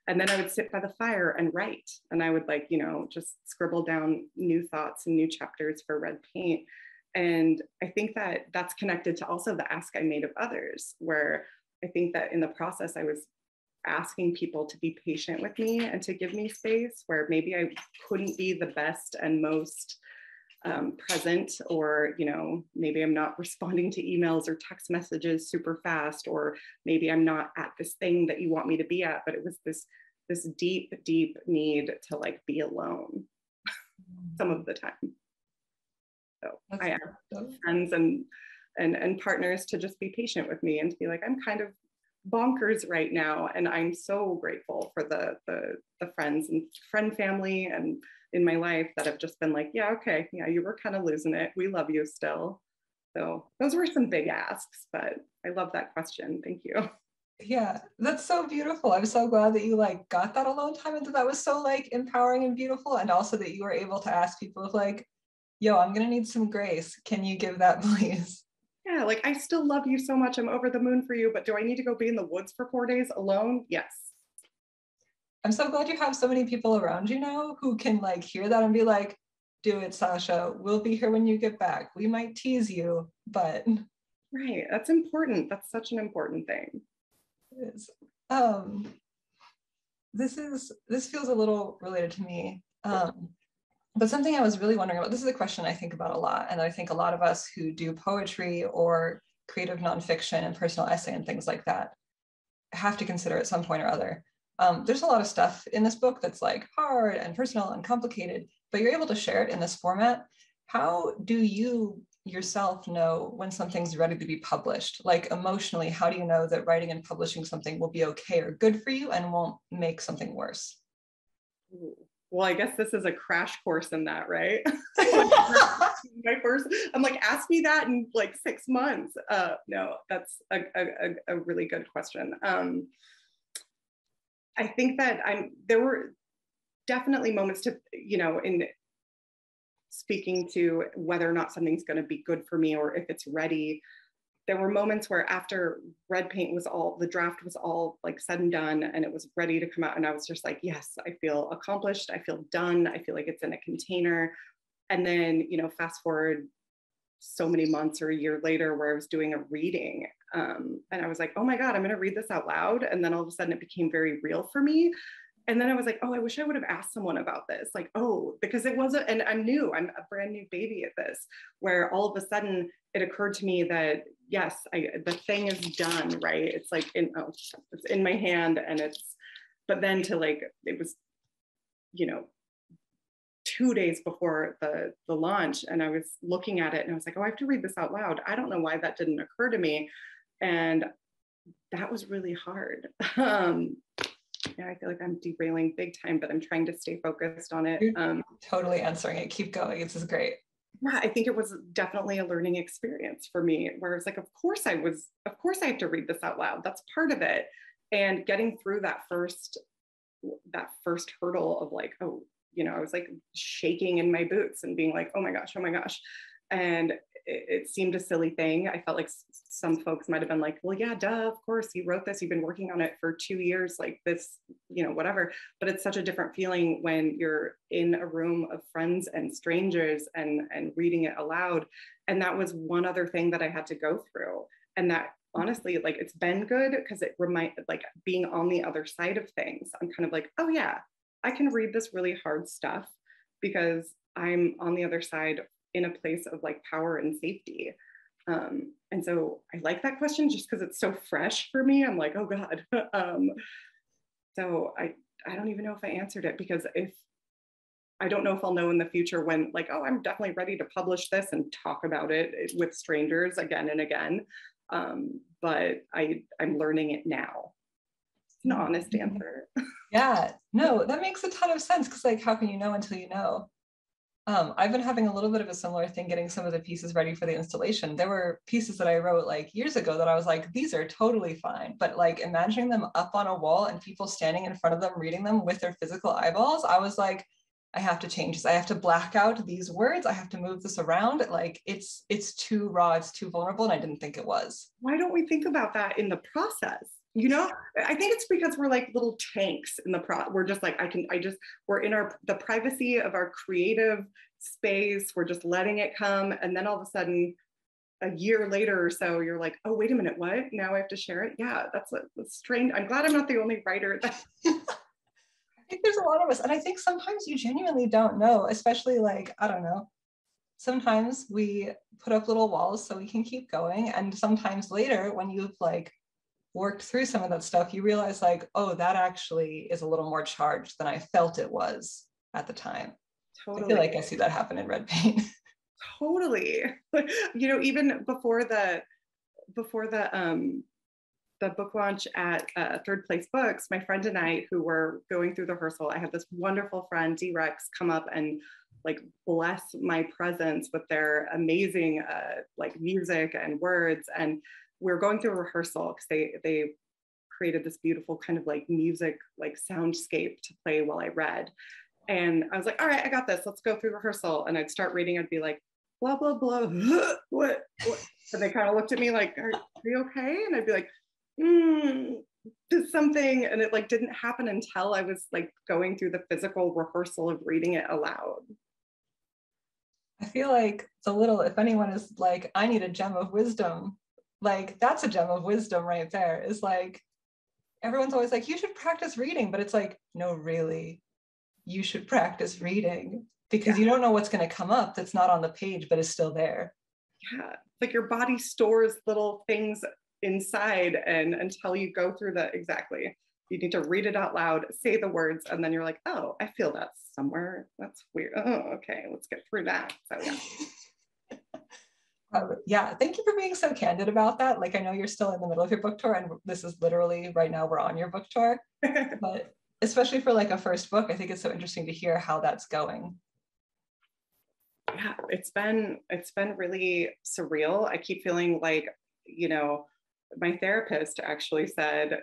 And then I would sit by the fire and write. And I would, like, you know, just scribble down new thoughts and new chapters for Red Paint. And I think that that's connected to also the ask I made of others, where I think that in the process, I was asking people to be patient with me and to give me space where maybe I couldn't be the best and most present, or, you know, maybe I'm not responding to emails or text messages super fast, or maybe I'm not at this thing that you want me to be at, but it was this deep need to, like, be alone some of the time. So I asked friends and partners to just be patient with me and to be like, I'm kind of bonkers right now, and I'm so grateful for the friends and friend family and in my life that have just been like, yeah, okay, yeah, you were kind of losing it, we love you still. So those were some big asks, but I love that question. Thank you. Yeah, that's so beautiful. I'm so glad that you, like, got that alone time, and that was so, like, empowering and beautiful, and also that you were able to ask people, like, yo, I'm gonna need some grace, can you give that, please? Yeah, like, I still love you so much, I'm over the moon for you, but do I need to go be in the woods for 4 days alone? Yes. I'm so glad you have so many people around you now who can, like, hear that and be like, do it, Sasha. We'll be here when you get back. We might tease you, but right, that's important. That's such an important thing. it is. This feels a little related to me. But something I was really wondering about, this is a question I think about a lot, and I think a lot of us who do poetry or creative nonfiction and personal essay and things like that have to consider at some point or other. There's a lot of stuff in this book that's, like, hard and personal and complicated, but you're able to share it in this format. How do you yourself know when something's ready to be published? Like, emotionally, how do you know that writing and publishing something will be okay or good for you and won't make something worse? Ooh. Well, I guess this is a crash course in that, right? My first, I'm like, ask me that in like 6 months. No, that's a really good question. I think that there were definitely moments to, you know, in speaking to whether or not something's going to be good for me or if it's ready. There were moments where after Red Paint was all, the draft was all, like, said and done, and it was ready to come out, and I was just like, yes, I feel accomplished, I feel done, I feel like it's in a container. And then, you know, fast forward so many months or a year later, where I was doing a reading, and I was like, oh my God, I'm going to read this out loud. And then all of a sudden it became very real for me. And then I was like, oh, I wish I would have asked someone about this. Like, oh, because it wasn't, and I'm a brand new baby at this, where all of a sudden it occurred to me that, yes, the thing is done, right? It's like, it's in my hand, and but then to, like, it was, you know, 2 days before the launch, and I was looking at it and I was like, oh, I have to read this out loud. I don't know why that didn't occur to me. And that was really hard. Yeah, I feel like I'm derailing big time, but I'm trying to stay focused on it. You're totally answering it. Keep going. This is great. Yeah, I think it was definitely a learning experience for me, where it's like, of course I have to read this out loud. That's part of it. And getting through that first hurdle of, like, oh, you know, I was, like, shaking in my boots and being like, oh my gosh. And it seemed a silly thing. I felt like some folks might've been like, well, yeah, duh, of course you wrote this, you've been working on it for 2 years, like this, you know, whatever. But it's such a different feeling when you're in a room of friends and strangers and reading it aloud. And that was one other thing that I had to go through. And that, honestly, like, it's been good, because it reminded, like, being on the other side of things, I'm kind of like, oh yeah, I can read this really hard stuff because I'm on the other side in a place of, like, power and safety. And so I like that question just because it's so fresh for me. I'm like, oh God. So I don't even know if I answered it, because I don't know if I'll know in the future when, like, oh, I'm definitely ready to publish this and talk about it with strangers again and again. But I'm learning it now. It's an honest answer. Yeah, no, that makes a ton of sense, because, like, how can you know until you know? I've been having a little bit of a similar thing getting some of the pieces ready for the installation. There were pieces that I wrote like years ago that I was like, these are totally fine. But like imagining them up on a wall and people standing in front of them reading them with their physical eyeballs, I was like, I have to change this. I have to black out these words. I have to move this around. Like it's too raw, it's too vulnerable, and I didn't think it was. Why don't we think about that in the process? You know, I think it's because we're like little tanks in the we're just like, we're in the privacy of our creative space. We're just letting it come. And then all of a sudden, a year later or so, you're like, oh, wait a minute, what? Now I have to share it? Yeah, that's strange. I'm glad I'm not the only writer. I think there's a lot of us. And I think sometimes you genuinely don't know, especially like, I don't know. Sometimes we put up little walls so we can keep going. And sometimes later when you've like worked through some of that stuff, you realize like, oh, that actually is a little more charged than I felt it was at the time. Totally. I feel like I see that happen in Red Paint. Totally. You know, even before the book launch at Third Place Books, my friend and I, who were going through the rehearsal, I had this wonderful friend, D-Rex, come up and like bless my presence with their amazing like music and words. And we were going through a rehearsal because they created this beautiful kind of like music, like soundscape to play while I read. And I was like, all right, I got this. Let's go through rehearsal. And I'd start reading. I'd be like, blah, blah, blah. What? And they kind of looked at me like, are you okay? And I'd be like, did something. And it like didn't happen until I was like going through the physical rehearsal of reading it aloud. I feel like if anyone is like, I need a gem of wisdom, like that's a gem of wisdom right there. Is like, everyone's always like, you should practice reading, but it's like, no, really, you should practice reading because you don't know what's going to come up that's not on the page, but is still there. Yeah, like your body stores little things inside, and until you go through you need to read it out loud, say the words, and then you're like, oh, I feel that somewhere. That's weird. Oh, okay, let's get through that. So yeah. Yeah, thank you for being so candid about that. Like, I know you're still in the middle of your book tour, and this is literally right now we're on your book tour. But especially for like a first book, I think it's so interesting to hear how that's going. Yeah, it's been really surreal. I keep feeling like, you know, my therapist actually said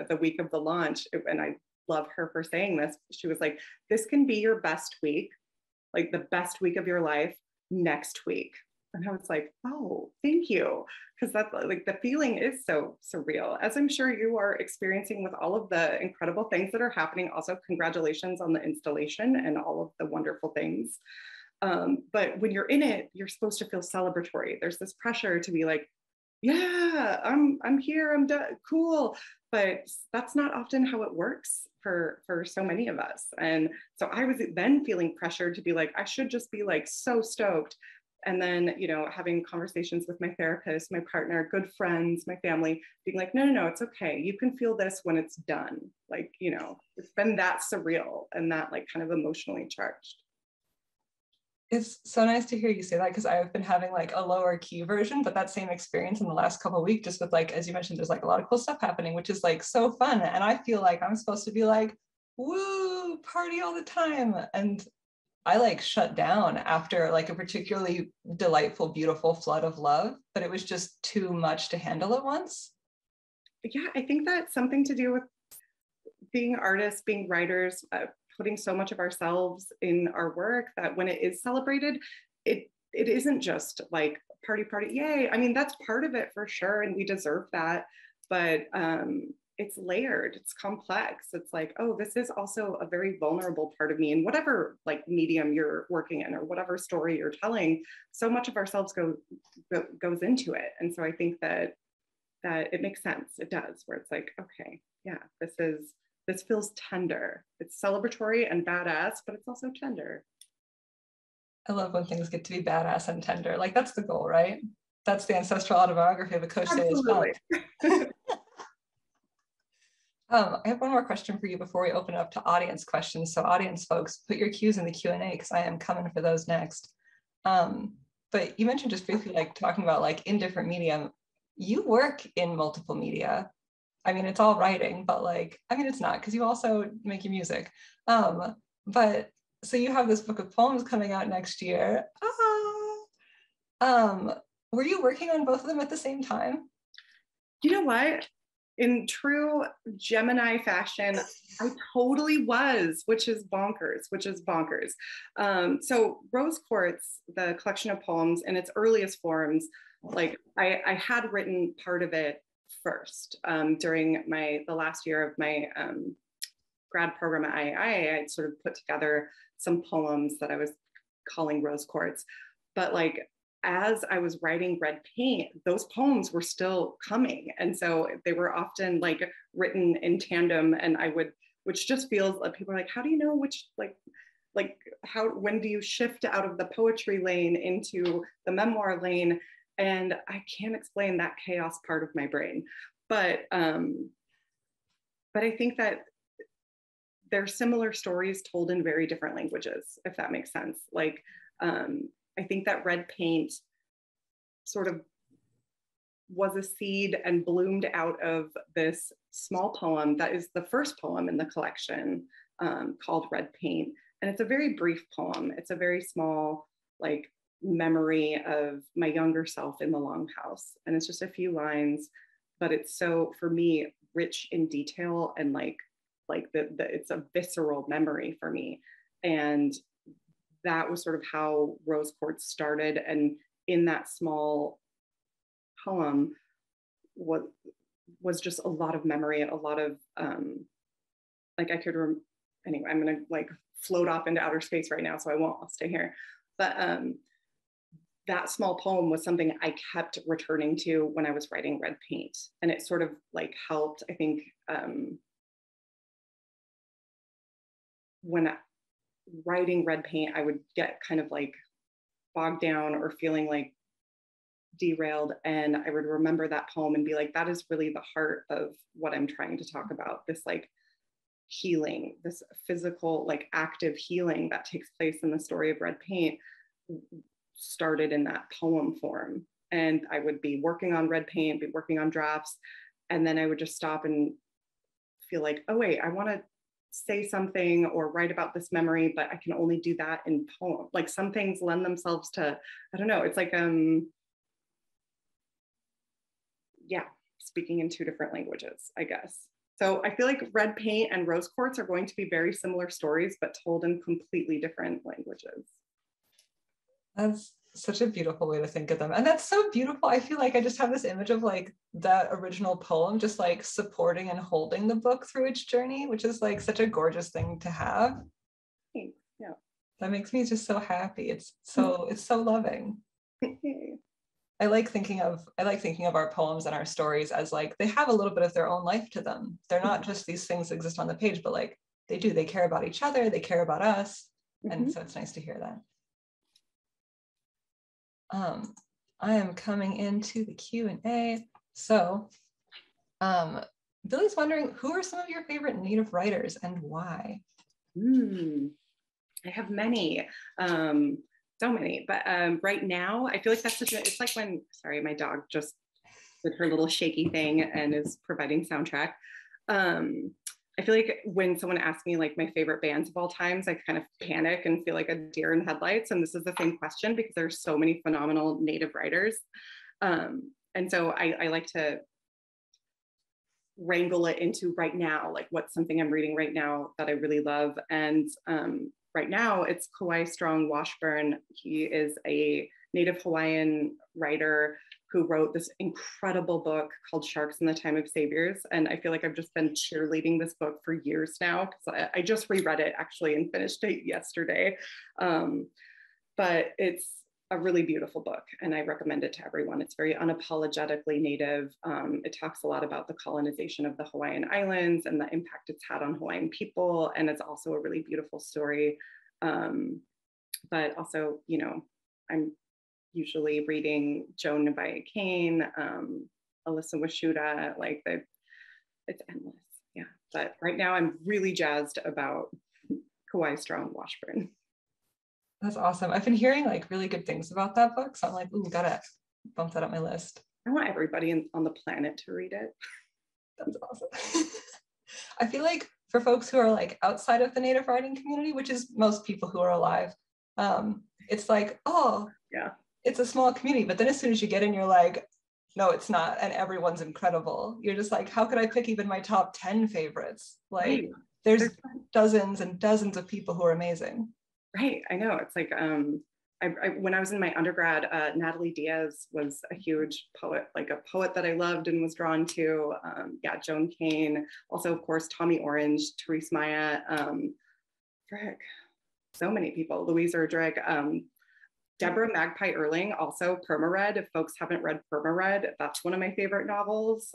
the week of the launch, and I love her for saying this, she was like, this can be your best week, like the best week of your life next week. And I was like, oh, thank you. Because that's like the feeling is so surreal, as I'm sure you are experiencing with all of the incredible things that are happening. Also, congratulations on the installation and all of the wonderful things. But when you're in it, you're supposed to feel celebratory. There's this pressure to be like, yeah, I'm here, I'm done, cool. But that's not often how it works for so many of us. And so I was then feeling pressured to be like, I should just be like so stoked. And then, you know, having conversations with my therapist, my partner, good friends, my family, being like, no, it's okay. You can feel this when it's done. Like, you know, it's been that surreal and that like kind of emotionally charged. It's so nice to hear you say that, because I've been having like a lower key version, but that same experience in the last couple of weeks, just with like, as you mentioned, there's like a lot of cool stuff happening, which is like so fun. And I feel like I'm supposed to be like, woo, party all the time. And I like shut down after like a particularly delightful, beautiful flood of love, but it was just too much to handle at once. Yeah, I think that's something to do with being artists, being writers, putting so much of ourselves in our work that when it is celebrated, it isn't just like party, yay. I mean, that's part of it for sure, and we deserve that, but it's layered, it's complex. It's like, oh, this is also a very vulnerable part of me, and whatever like medium you're working in or whatever story you're telling, so much of ourselves goes into it. And so I think that it makes sense. It does, where it's like, okay, yeah, this feels tender. It's celebratory and badass, but it's also tender. I love when things get to be badass and tender. Like that's the goal, right? That's the ancestral autobiography of a Coach Salish Funk. I have one more question for you before we open it up to audience questions. So audience folks, put your cues in the Q&A because I am coming for those next. But you mentioned just briefly like talking about like in different medium. You work in multiple media. I mean, it's all writing, but like, I mean, it's not, because you also make your music. But so you have this book of poems coming out next year. Were you working on both of them at the same time? You know what? In true Gemini fashion, I totally was, which is bonkers. So Rose Quartz, the collection of poems in its earliest forms, like I had written part of it first during the last year of my grad program at IAI. I'd sort of put together some poems that I was calling Rose Quartz, but like as I was writing Red Paint, those poems were still coming. And so they were often like written in tandem, and which just feels like people are like, how do you know which, when do you shift out of the poetry lane into the memoir lane? And I can't explain that chaos part of my brain. But I think that they're similar stories told in very different languages, if that makes sense. Like, I think that Red Paint sort of was a seed and bloomed out of this small poem that is the first poem in the collection, called Red Paint. And it's a very brief poem. It's a very small, like, memory of my younger self in the Longhouse. And it's just a few lines, but it's so, for me, rich in detail, and it's a visceral memory for me. And that was sort of how Rose Quartz started. And in that small poem was just a lot of memory, a lot of, anyway, I'm gonna like float off into outer space right now, so I'll stay here. But that small poem was something I kept returning to when I was writing Red Paint. And it sort of like helped, I think, when writing Red Paint, I would get kind of like bogged down or feeling like derailed, and I would remember that poem and be like, that is really the heart of what I'm trying to talk about. This like healing, this physical, like active healing that takes place in the story of Red Paint started in that poem form. And I would be working on Red Paint, be working on drafts, and then I would just stop and feel like, oh wait, I want to say something or write about this memory, but I can only do that in poem. Like some things lend themselves to, I don't know, it's like, speaking in two different languages, I guess. So I feel like Red Paint and Rose Quartz are going to be very similar stories, but told in completely different languages. That's such a beautiful way to think of them. And that's so beautiful. I feel like I just have this image of like that original poem just like supporting and holding the book through its journey, which is like such a gorgeous thing to have. Thanks. Yeah. That makes me just so happy. It's so loving. I like thinking of our poems and our stories as like they have a little bit of their own life to them. They're not just these things that exist on the page, but like they care about each other, they care about us. And so it's nice to hear that. I am coming into the Q&A. So Billy's wondering, who are some of your favorite Native writers and why? I have many, so many, but right now I feel like it's like when, sorry, my dog just did her little shaky thing and is providing soundtrack. I feel like when someone asks me like my favorite bands of all times, I kind of panic and feel like a deer in headlights. And this is the same question because there's so many phenomenal Native writers. And so I like to wrangle it into right now, like what's something I'm reading right now that I really love. And right now it's Kauai Strong Washburn. He is a Native Hawaiian writer who wrote this incredible book called Sharks in the Time of Saviors. And I feel like I've just been cheerleading this book for years now, because I just reread it actually and finished it yesterday. But it's a really beautiful book and I recommend it to everyone. It's very unapologetically Native. It talks a lot about the colonization of the Hawaiian Islands and the impact it's had on Hawaiian people. And it's also a really beautiful story. But also, you know, I'm usually reading Joan Nabai Kane, Alyssa Washuta, like it's endless. Yeah, but right now I'm really jazzed about Kauai Strong Washburn. That's awesome. I've been hearing like really good things about that book. So I'm like, ooh, gotta bump that up my list. I want everybody on the planet to read it. That's awesome. I feel like for folks who are like outside of the native writing community, which is most people who are alive, it's like, oh, Yeah. it's a small community. But then as soon as you get in, you're like, no, it's not. And everyone's incredible. You're just like, how could I pick even my top 10 favorites? Like, Right. there's dozens and dozens of people who are amazing. Right. I know. It's like, when I was in my undergrad, Natalie Diaz was a huge poet, like a poet that I loved and was drawn to. Yeah, Joan Kane, also, of course, Tommy Orange, Therese Maya, frick, so many people, Louise Erdrich, Deborah Magpie Erling, also Permared. If folks haven't read Permared, that's one of my favorite novels.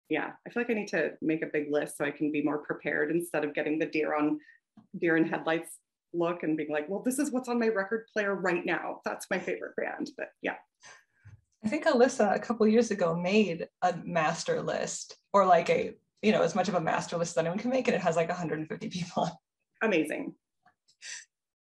Yeah, I feel like I need to make a big list so I can be more prepared instead of getting the deer in headlights look and being like, well, this is what's on my record player right now. That's my favorite band. But yeah. I think Alyssa a couple years ago made a master list, or like a, you know, as much of a master list that anyone can make, and it has like 150 people. Amazing.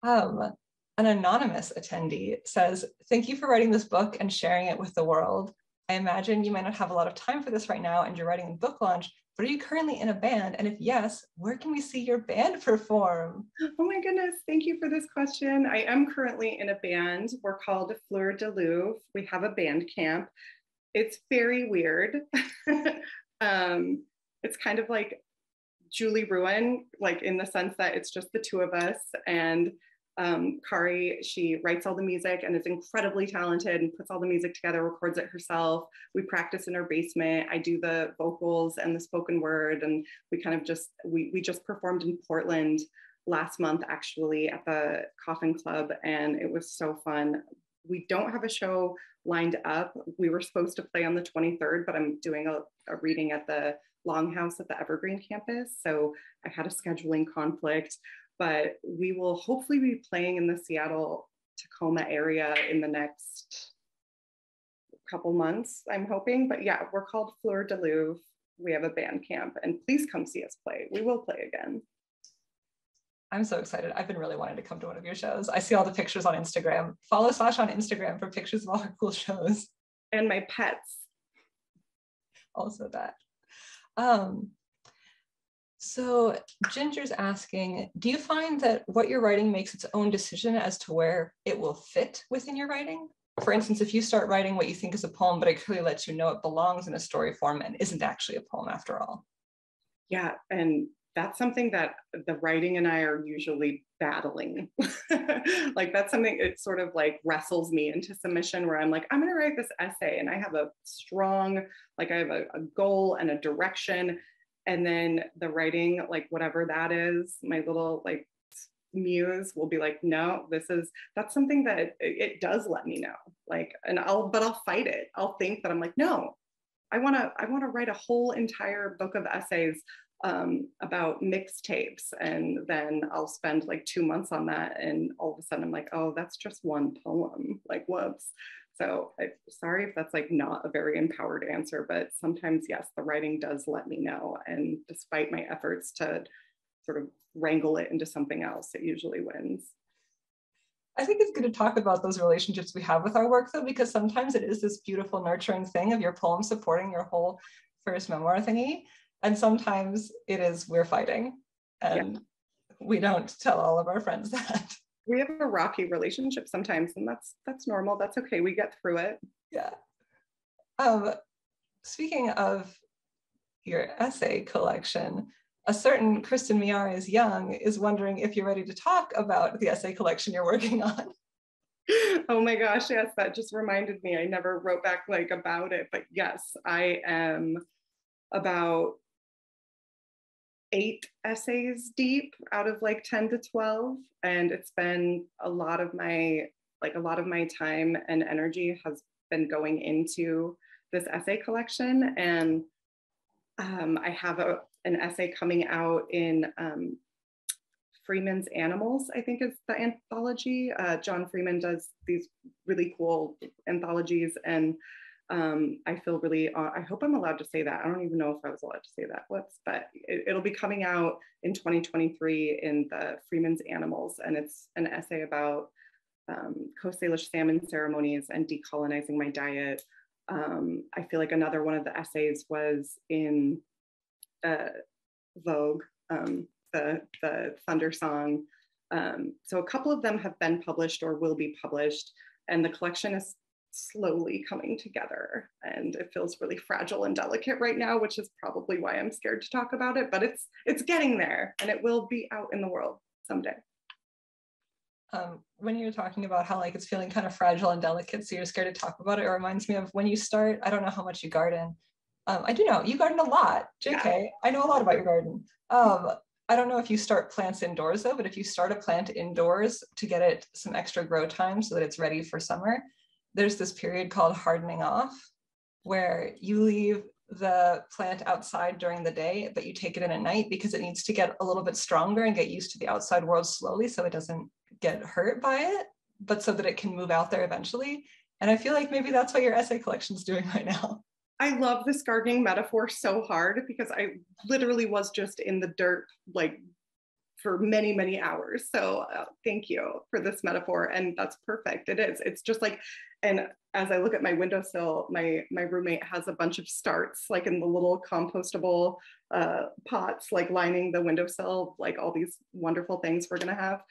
An anonymous attendee says, thank you for writing this book and sharing it with the world. I imagine you might not have a lot of time for this right now and you're writing a book launch, but are you currently in a band? And if yes, where can we see your band perform? Oh my goodness, thank you for this question. I am currently in a band. We're called Fleur de Louvre. We have a band camp. It's very weird. It's kind of like Julie Ruin, like in the sense that it's just the two of us, and Kari, she writes all the music and is incredibly talented and puts all the music together, records it herself. We practice in her basement. I do the vocals and the spoken word, and we kind of just, we just performed in Portland last month, actually, at the Coffin Club, and it was so fun. We don't have a show lined up. We were supposed to play on the 23rd, but I'm doing a reading at the Longhouse at the Evergreen campus, so I had a scheduling conflict. But we will hopefully be playing in the Seattle, Tacoma area in the next couple months, I'm hoping. But yeah, we're called Fleur de Louvre. We have a band camp, and please come see us play. We will play again. I'm so excited. I've been really wanting to come to one of your shows. I see all the pictures on Instagram. Follow Sasha on Instagram for pictures of all her cool shows. And my pets. Also that. So Ginger's asking, do you find that what you're writing makes its own decision as to where it will fit within your writing? For instance, if you start writing what you think is a poem, but it clearly lets you know it belongs in a story form and isn't actually a poem after all. Yeah, and that's something that the writing and I are usually battling. Like that's something, it sort of like wrestles me into submission where I'm like, I'm gonna write this essay and I have a strong, like I have a goal and a direction. And then the writing, like whatever that is, my little like muse will be like, no, that's something that it does let me know. Like, and I'll fight it. I'll think that I'm like, no, I wanna write a whole entire book of essays about mixtapes. And then I'll spend like 2 months on that. And all of a sudden I'm like, oh, that's just one poem, like whoops. So sorry if that's like not a very empowered answer, but sometimes, yes, the writing does let me know. And despite my efforts to sort of wrangle it into something else, it usually wins. I think it's good to talk about those relationships we have with our work though, because sometimes it is this beautiful nurturing thing of your poem supporting your whole first memoir thingy. And sometimes it is, we're fighting, and we don't tell all of our friends that. We have a rocky relationship sometimes, and that's normal. That's okay. We get through it. Yeah. Speaking of your essay collection, a certain Kristen Miyares Young is wondering if you're ready to talk about the essay collection you're working on. Oh my gosh, yes, that just reminded me. I never wrote back like about it, but yes, I am about 8 essays deep out of like 10 to 12, and it's been a lot of my time and energy has been going into this essay collection. And I have an essay coming out in Freeman's Animals, I think is the anthology. John Freeman does these really cool anthologies, and I feel really, I hope I'm allowed to say that. I don't even know if I was allowed to say that. Whoops, but it'll be coming out in 2023 in the Freeman's Animals. And it's an essay about Coast Salish salmon ceremonies and decolonizing my diet. I feel like another one of the essays was in Vogue, the Thunder Song. So a couple of them have been published or will be published, and the collection is slowly coming together, and it feels really fragile and delicate right now, which is probably why I'm scared to talk about it, but it's getting there, and it will be out in the world someday. When you're talking about how like it's feeling kind of fragile and delicate, so you're scared to talk about it, it reminds me of when you start, I don't know how much you garden. I do know, you garden a lot, JK. Yeah. I know a lot about your garden. I don't know if you start plants indoors though, but if you start a plant indoors to get it some extra grow time so that it's ready for summer, there's this period called hardening off, where you leave the plant outside during the day, but you take it in at night because it needs to get a little bit stronger and get used to the outside world slowly so it doesn't get hurt by it, but so that it can move out there eventually. And I feel like maybe that's what your essay collection is doing right now. I love this gardening metaphor so hard because I literally was just in the dirt like for many, many hours. So thank you for this metaphor. And that's perfect. It is. It's just like, and as I look at my windowsill, my roommate has a bunch of starts like in the little compostable pots, like lining the windowsill, like all these wonderful things we're gonna have.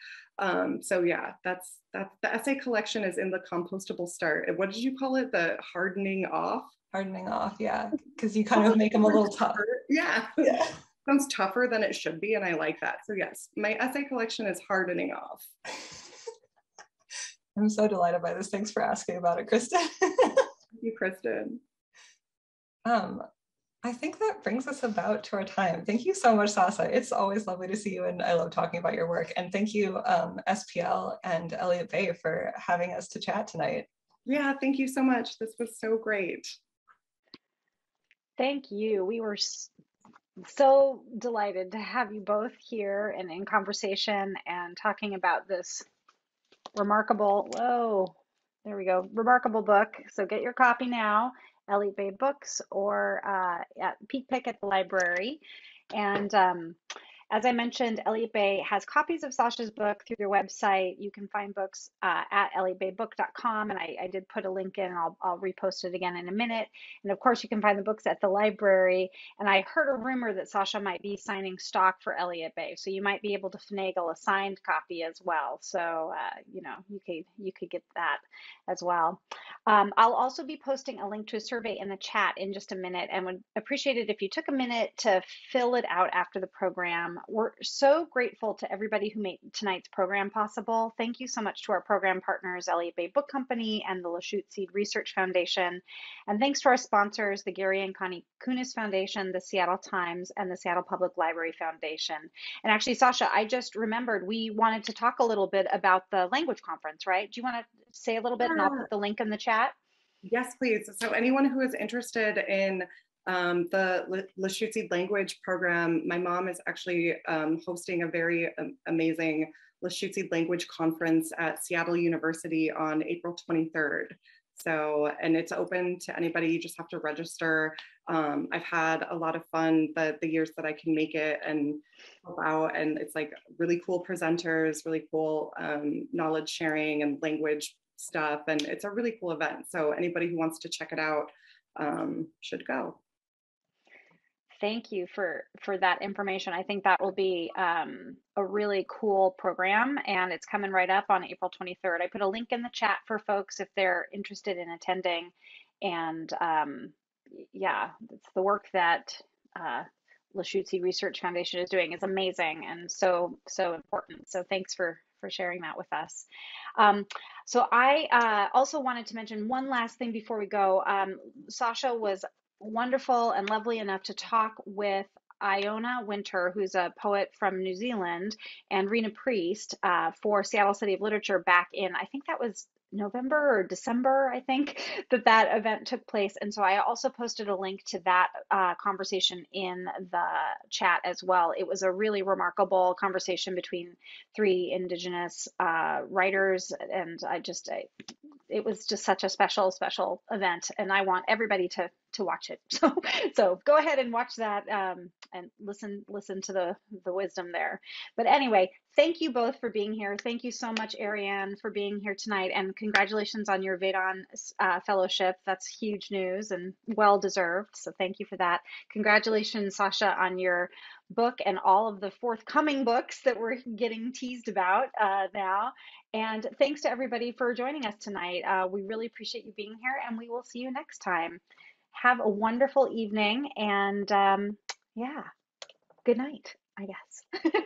So yeah, that's the essay collection is in the compostable start. What did you call it? The hardening off? Hardening off, yeah. Because you kind of make them a little tough. Yeah. Sounds tougher than it should be, and I like that. So yes, my essay collection is hardening off. I'm so delighted by this. Thanks for asking about it, Kristen. Thank you, Kristen. I think that brings us about to our time. Thank you so much, Sasha. It's always lovely to see you, and I love talking about your work. And thank you, SPL and Elliott Bay, for having us to chat tonight. Yeah, thank you so much. This was so great. Thank you. We were so delighted to have you both here and in conversation and talking about this remarkable, remarkable book. So get your copy now, Elliott Bay Books, or at Peak Pick at the library. And as I mentioned, Elliott Bay has copies of Sasha's book through their website. You can find books at elliottbaybook.com, and I did put a link in. I'll repost it again in a minute. And of course, you can find the books at the library. And I heard a rumor that Sasha might be signing stock for Elliott Bay, so you might be able to finagle a signed copy as well. So you could get that as well. I'll also be posting a link to a survey in the chat in just a minute, and would appreciate it if you took a minute to fill it out after the program. We're so grateful to everybody who made tonight's program possible. Thank you so much to our program partners, Elliott Bay Book Company and the Lachute Seed Research Foundation. And thanks to our sponsors, the Gary and Connie Kunis Foundation, the Seattle Times, and the Seattle Public Library Foundation. And actually, Sasha, I just remembered we wanted to talk a little bit about the language conference, right? Do you want to say a little bit, and I'll put the link in the chat? Yes, please. So anyone who is interested in the Lachute Seed language program, my mom is actually hosting a very amazing Lachute Seed language conference at Seattle University on April 23rd. So, and it's open to anybody, you just have to register. I've had a lot of fun the years that I can make it and help out, and it's like really cool presenters, really cool knowledge sharing and language stuff, and it's a really cool event. So anybody who wants to check it out should go. Thank you for that information. I think that will be a really cool program, and it's coming right up on April 23rd. I put a link in the chat for folks if they're interested in attending. And yeah, it's the work that Lachute Seed Research Foundation is doing is amazing and so important. So thanks for sharing that with us. So I also wanted to mention one last thing before we go. Sasha was wonderful and lovely enough to talk with Iona Winter, who's a poet from New Zealand, and Rena Priest for Seattle City of Literature back in, I think that was November or December, I think, that event took place. And so I also posted a link to that conversation in the chat as well. It was a really remarkable conversation between three Indigenous writers, and it was just such a special event, and I want everybody to watch it. So go ahead and watch that and listen to the wisdom there. But anyway, thank you both for being here. Thank you so much, Ariane, for being here tonight, and congratulations on your Vedon fellowship. That's huge news and well deserved. So thank you for that. Congratulations, Sasha, on your book and all of the forthcoming books that we're getting teased about now. And thanks to everybody for joining us tonight. We really appreciate you being here, and we will see you next time. Have a wonderful evening, and yeah, good night, I guess.